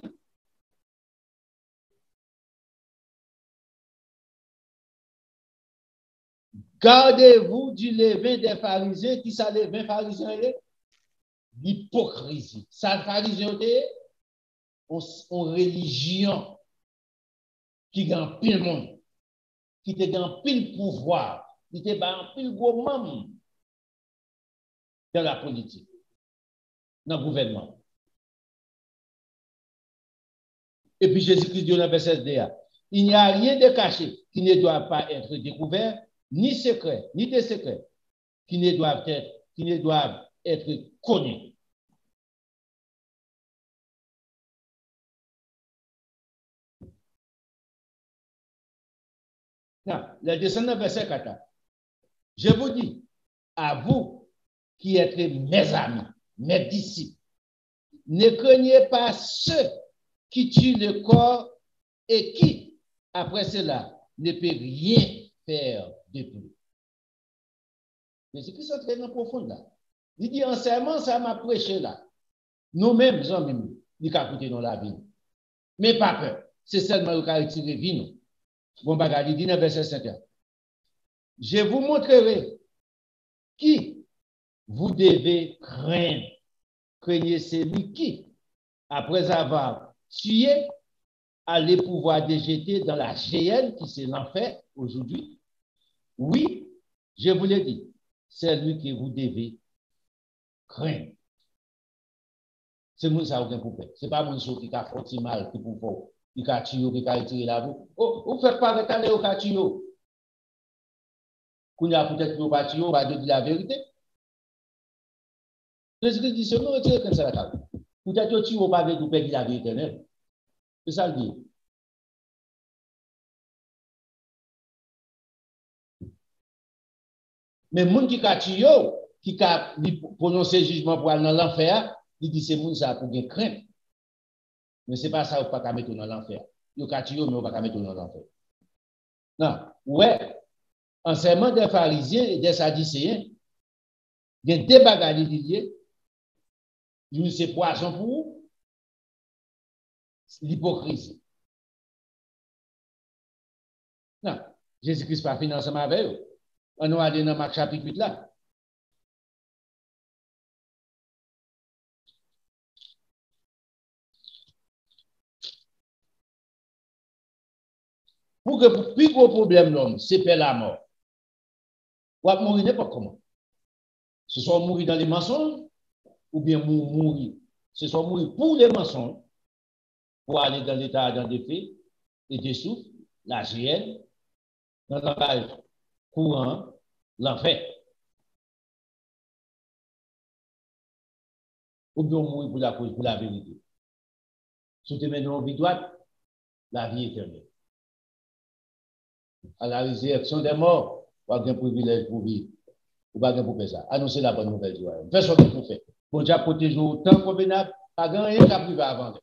Gardez-vous du levain des pharisiens, qui ça levain pharisien? L'hypocrisie. Ça, pharisien, on religion qui gagne pile monde, qui te gagne pile pouvoir, qui te gagne pile gros membre dans la politique, dans le gouvernement. Et puis Jésus-Christ dit dans le verset 2, il n'y a rien de caché qui ne doit pas être découvert, ni secret, ni des secrets qui ne doivent être connus. Non, le descendant verset 4. Je vous dis, à vous qui êtes mes amis, mes disciples, ne craignez pas ceux qui tuent le corps et qui, après cela, ne peut rien faire de plus. Mais c'est qui sont très profond là. Il dit enseignement, ça m'a prêché là. Nous-mêmes, nous avons écouté dans la vie. Mais pas peur. C'est seulement le cas de tirer vie. Bon, il dit dans verset 5. Je vous montrerai qui vous devez craindre. Craignez celui qui, après avoir tué, a le pouvoir de jeter dans la géhenne, qui c'est l'enfer aujourd'hui. Oui, je vous l'ai dit, c'est lui que vous devez craindre. C'est moi ça aucun problème. C'est pas mon qui a fait mal, qui pour faire, qui a tué, qui a tiré la boue. Oh, vous faites pas avec aller au cas tué. Qu'on a peut-être pas pas tué, on va dire la vérité. Jésus-Christ dit, c'est nous retirer comme ça la table. Peut-être que tu ne vas pas avec vous perdre la vie éternelle. C'est ça le dit. Mais les gens qui a tué, qui a prononcé jugement pour aller dans l'enfer, il dit c'est moun ça pour bien craindre. Mais ce n'est pas ça ou pas mettre dans l'enfer. Il y a tué, mais on pas mettre dans l'enfer. Non, ouais, enseignement des pharisiens et des sadducéens, il y a deux bagages liés. L'une c'est poisson pour vous, l'hypocrisie. Non, Jésus-Christ pas fini ensemble avec eux. On va aller dans Marc chapitre 8 là. Pour que le plus gros problème, l'homme, c'est la mort. Ou à mourir n'importe comment. Ce soit mourir dans les mensonges, ou bien mourir. Ce soit mourir pour les mensonges, pour aller dans l'état dans des faits, et des souffles, la GN, dans le langage courant, l'enfer. Ou bien mourir pour la cause, pour la vérité. Si tu mets dans la vie droite, la vie éternelle. À la résurrection des morts, pas de privilège pour vivre. Ou pas de pour faire ça. Annoncer la bonne nouvelle joie. Fais ce que vous faites. Bon Dieu protège autant convenable, pas de rien qu'à priver avant.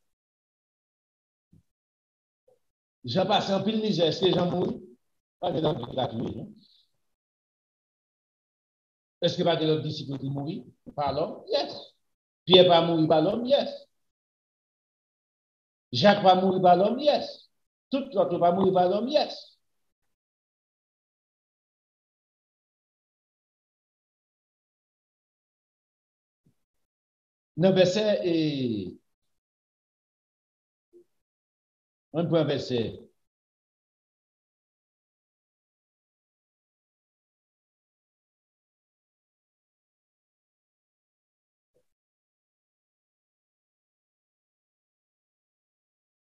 J'en passe en pile misère, est-ce que j'en mouris? Pas de l'homme qui l'a tué. Est-ce que pas de l'autre disciple qui mourit par l'homme? Yes. Pierre pas mourir par l'homme? Yes. Jacques pas mourir par l'homme? Yes. Tout l'autre pas mourir par l'homme? Yes. Dans verset et on prend verset.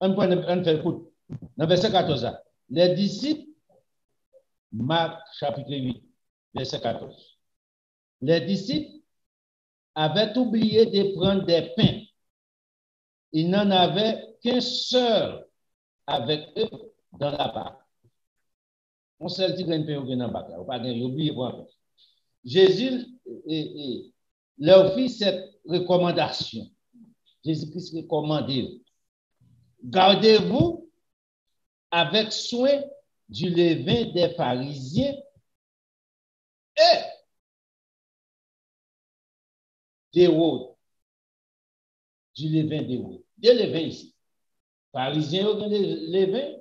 On fait écoute. Dans verset 14, les disciples, Marc chapitre 8, verset 14. Les disciples avaient oublié de prendre des pains. Ils n'en avaient qu'un seul avec eux dans la barque. On sait que pain ou dans la barque, ou pas oublié prendre. Jésus leur fit cette recommandation. Jésus-Christ recommandait. Gardez-vous avec soin du levain des pharisiens et d'Hérode. Du levain d'Hérode. Des levains ici. Pharisiens ont des levains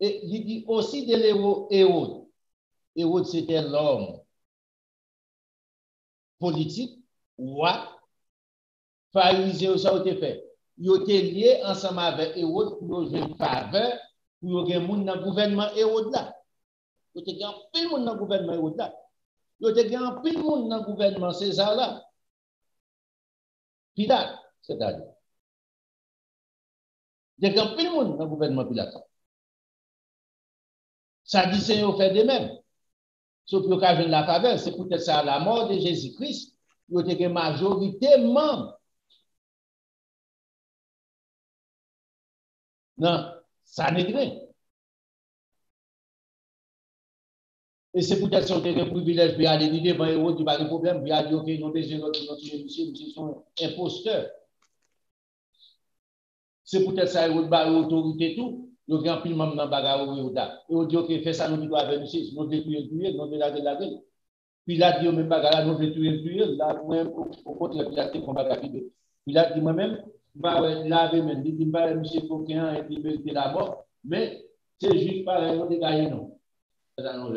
et il dit aussi de Hérode. Hérode, c'était l'homme politique, roi. Pharisiens, ça a été fait. Ils ont été liés ensemble avec Hérode pour jouer une faveur, pour jouer un monde dans le gouvernement Hérode là. Ils ont été un pile monde dans le gouvernement Hérode là. Ils ont été un pile monde dans le gouvernement César là. Pilate, c'est-à-dire. Il y a un pile monde dans le gouvernement Pilate. Ça dit c'est au fait de même. Sauf que l'occasion de la faveur, c'est peut-être ça la mort de Jésus-Christ. Il y a une majorité membre. Non, ça n'est rien. Et c'est peut-être son privilège pour aller l'idée, ben, il n'y a pas de problème, puis il y a dit, ok, non, des gens qui sont imposteurs. C'est peut-être ça, il y a l'autorité tout, il y a un pile membre dans le bagage, et on dit, ok, fais ça, nous devons avec nous, nous devons tuer, nous devons la gueule. Puis là, dit, même bagage, nous devons tuer, là, moi-même, au contraire, il a dit, combat rapide. Puis là, dit, moi-même, laver même, il dit, monsieur Coquin, et puis, il la mort, mais c'est juste pareil, on dégage, non. Ça, non,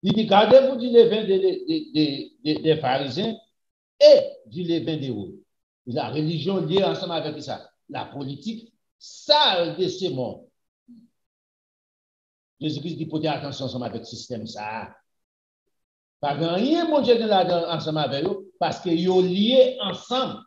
il dit, gardez-vous du levain des pharisiens et du levain des rois. La religion liée ensemble avec ça. La politique sale de ces mondes. Jésus-Christ dit, portez attention ensemble avec le système ça. Pas rien, mon Dieu, là ensemble avec eux, parce qu'ils sont liés ensemble.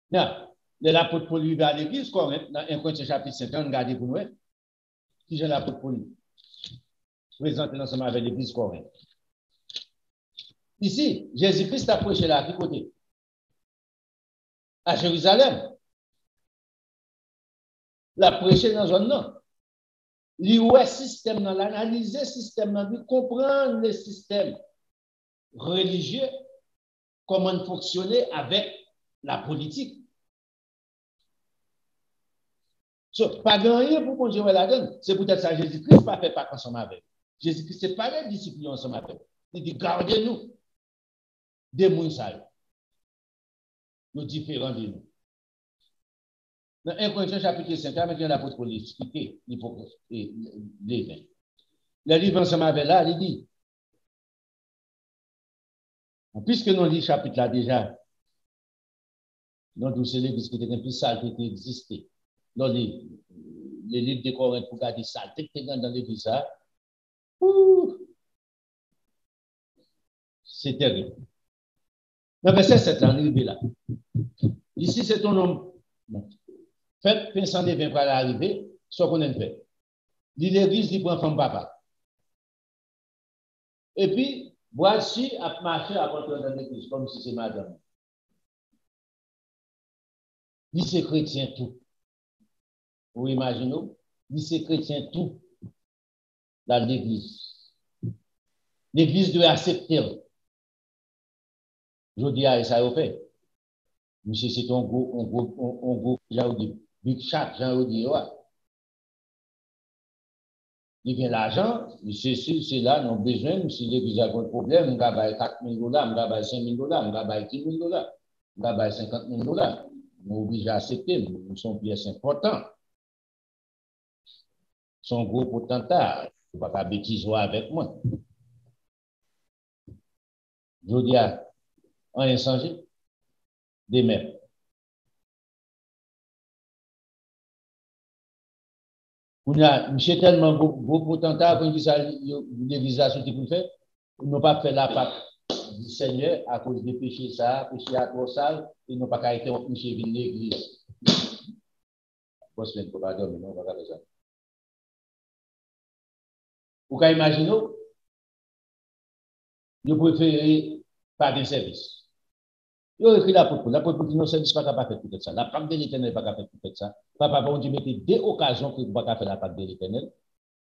Non. De l'apôtre Paul lui à l'église, dans 1 Corinthiens chapitre 5, regardez pour nous, qui j'ai l'apôtre Paul présenté ensemble avec l'église Corinthe. Ici, Jésus-Christ a prêché là, à quel côté? À Jérusalem. La prêché dans zone non. Il y a système dans l'analyser système dans lui comprendre le système religieux, comment fonctionner avec la politique. So, pas rien pour qu'on joue la donne. C'est peut-être ça, Jésus-Christ pas fait pas ensemble avec. Jésus-Christ, c'est pas les disciples ensemble avec. Il dit, gardez-nous des mounsales. Nous différents de nous. Dans 1 Corinthiens chapitre 5, avec l'apôtre Paul expliquer l'hypocrisie et l'évin. Le livre ensemble avec là, il dit, puisque nous lisons chapitre là déjà, nous avons l'église qui était plus sale qui existait. Dans les livres de Corinthe pour garder ça, dans l'église ça, c'est terrible. Dans verset 7, là, on est là. Ici, c'est ton homme. Faites, pensant les 20 pour l'arrivée, soit qu'on a fait. L'église, il prend femme papa. Et puis, voici à marcher à partir de l'église, comme si c'est madame. Il c'est chrétien tout. Vous imaginez? Il c'est chrétien tout dans l'église. L'église doit accepter. Je dis à ça, au fait. Monsieur, c'est un gros, big chat, j'en dis, ouais. Il vient l'argent, monsieur, c'est là, nous avons besoin, monsieur, l'église a un problème, nous avons 4 000 $, nous avons 5 000 $, nous avons 10 000 $, nous avons 50 000 $. Nous sommes obligés à accepter, nous sommes pièces importantes. Son gros potentat, il ne faut pas bêtiser avec moi. Je dis à on est changé des mêmes. On a, monsieur tellement gros potentat, quand il dit l'église a sauté pour faire, ils n'ont pas fait la part du Seigneur à cause des péchés, ça, péché à trop sale, ils n'ont pas qu'à être monsieur de l'église. Bon, c'est une propagande, mais non, on va faire ça. Vous pouvez imaginer, vous préférez pas de service. Vous écrit l'apôtre dit non, service pas capable de faire tout ça. La Pâque de l'Éternel n'est pas capable de faire ça. Papa, bon Dieu, mettez deux occasions que vous ne pouvez pas faire la Pâque de l'Éternel.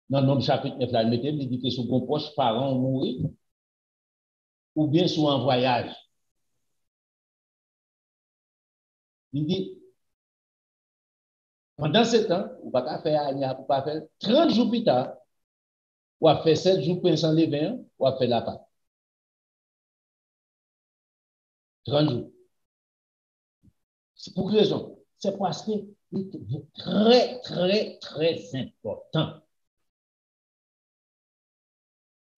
Dans le nom chapitre 9, là, mettez, il dit que sous vos proches parents mourir, ou bien sous un voyage. Il dit, pendant ce temps, vous ne pouvez pas faire, vous ne pouvez pas faire 30 jours plus tard, ou à faire 7 jours pour s'en lever, ou à faire la Pâque. 30 jours. C'est pour quelle raison? C'est parce que c'est très, très, très important.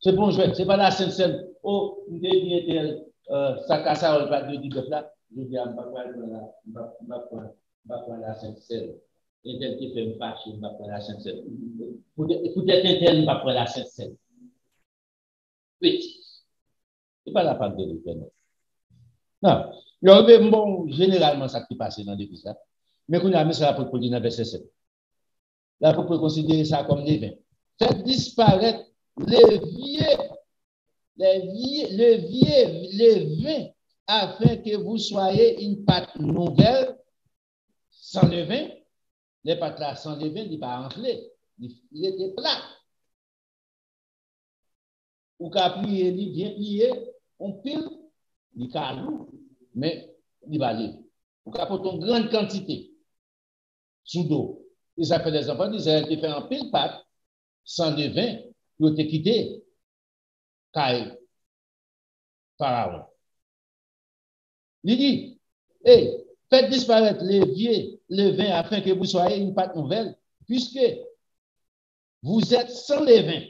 C'est bon jouet, c'est pas la Sainte-Seine. Oh, vous avez dit, ça casse à pas de dire là. Je dis, je ne vais pas prendre la Sainte-Seine. Et tel qui fait me fâcher, je ne vais pas prendre la Sainte-Seine. Peut-être un tel ne va pas prendre la Sainte-Seine. Petit. Ce n'est pas la part de l'Éternel. Non. Bon, généralement, ça qui passe dans l'église là. Mais qu'on a mis ça pour dire dans verset 7. Là, pour considérer ça comme les vins. Faites disparaître les vins, afin que vous soyez une pâte nouvelle, sans levain. Les pâtes là, sans levain, il n'est pas enflé. Il était plat. Ou qu'à plier, il bien plié, on pile, il calme, mais il va aller. Ou qu'à porter une grande quantité sous d'eau. Et ça fait des enfants, ils ont fait un pile pâte, sans levain, pour te quitter. Caille, Pharaon. Il dit, hey, faites disparaître les vieux levains afin que vous soyez une pâte nouvelle, puisque vous êtes sans levain.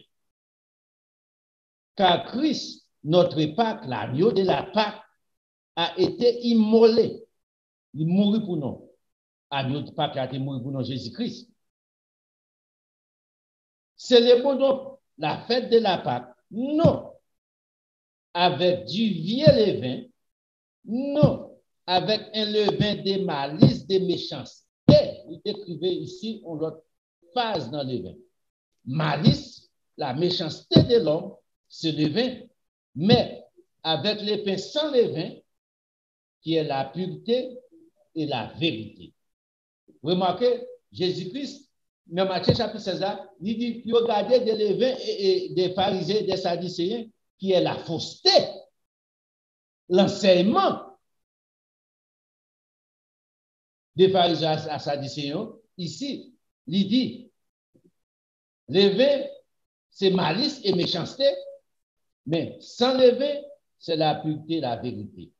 Car Christ, notre Pâque, l'agneau de la Pâque, a été immolé. Il mourut pour nous. Agneau de Pâque a été mouru pour nous, Jésus-Christ. Célébrons donc la fête de la Pâque, non avec du vieux levain, non avec un levain de malice, de méchanceté. Il décrivait ici une autre phase dans le levain. Malice, la méchanceté de l'homme, c'est le levain, mais avec le pain sans levain, qui est la pureté et la vérité. Remarquez, Jésus-Christ, dans Matthieu chapitre 16, il dit, regardez des levains et des pharisiens, des sadducéens, qui est la fausseté, l'enseignement des pharisiens à sadducéens. Ici, il dit, levain, c'est malice et méchanceté, mais sans levain, c'est la pureté, la vérité.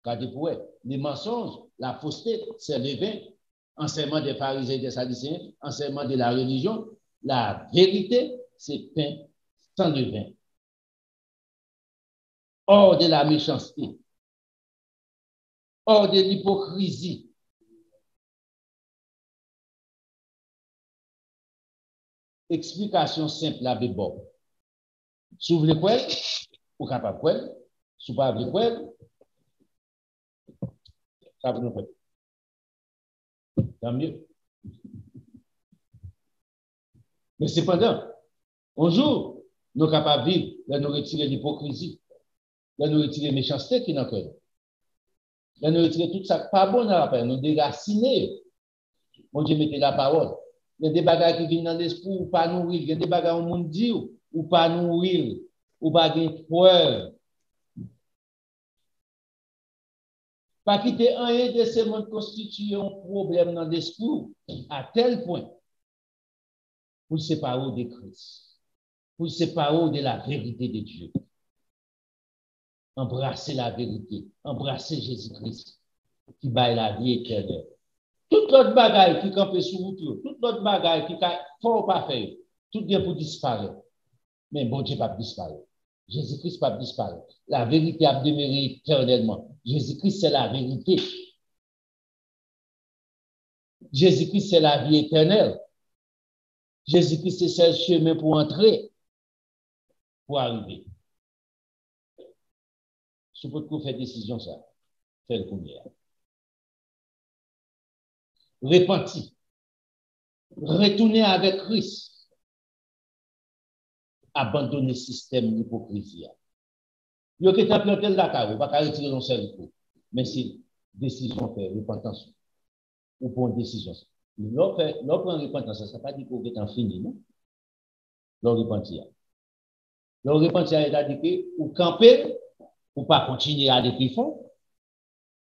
Car vous voyez, les mensonges, la fausseté, c'est levain, enseignement des pharisiens et des sadducéens, enseignement de la religion. La vérité, c'est pain sans levain. Hors de la méchanceté, hors de l'hypocrisie. Explication simple la Bible. Si vous voulez quoi, vous capable quoi, si vous ne pouvez pas Ça vous nous fait. Tant mieux. Mais cependant, un jour, nous sommes capables de vivre, là nous retirer l'hypocrisie, là nous retirer la méchanceté qui est dans le cœur. Là nous retirer tout ça pas bon dans la paix, nous déraciner. Mon Dieu, mettez la parole. Il y a des bagages qui viennent dans l'esprit ou pas nourrir. Il y a des bagages au monde dit ou pas nourrir, ou pas de preuve. Pas quitter un de ces mondes constituer un problème dans l'esprit à tel point pour se séparer de Christ, pour se séparer de la vérité de Dieu. Embrasser la vérité, embrasser Jésus-Christ qui baille la vie éternelle. Toute l'autre bagaille qui campe sous route, toute l'autre bagaille qui faut pas faire, tout bien pour disparaître. Mais bon Dieu pas disparaître. Jésus-Christ pas disparaître. La vérité a demeuré éternellement. Jésus-Christ c'est la vérité. Jésus-Christ c'est la vie éternelle. Jésus-Christ c'est le chemin pour entrer, pour arriver. Si vous pouvez faire décision ça, faites le premier. Repentir. Retourner avec Christ. Abandonner le système d'hypocrisie. Il y a quelqu'un qui a planté la carrière, pas retirer dans seul coup. Mais c'est décision fait, repentance. Ou bonne décision. L'on prend repentance, ça ne pas dire qu'on est en fini, non? L'on repentir. L'on repentir, il a dit que ou camper, ou pas continuer à aller plus fort,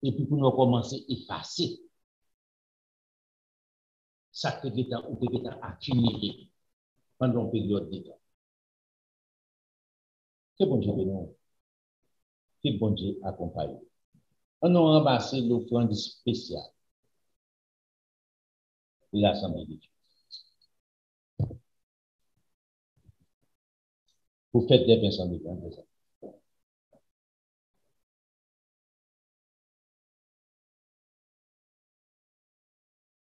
et puis pour nous commencer à effacer. Ça peut être accumulé pendant une période de temps. Que bon Dieu nous, que bon Dieu accompagne. On a ramassé l'offrande spéciale de l'Assemblée de Dieu. Vous faites des personnes de grande.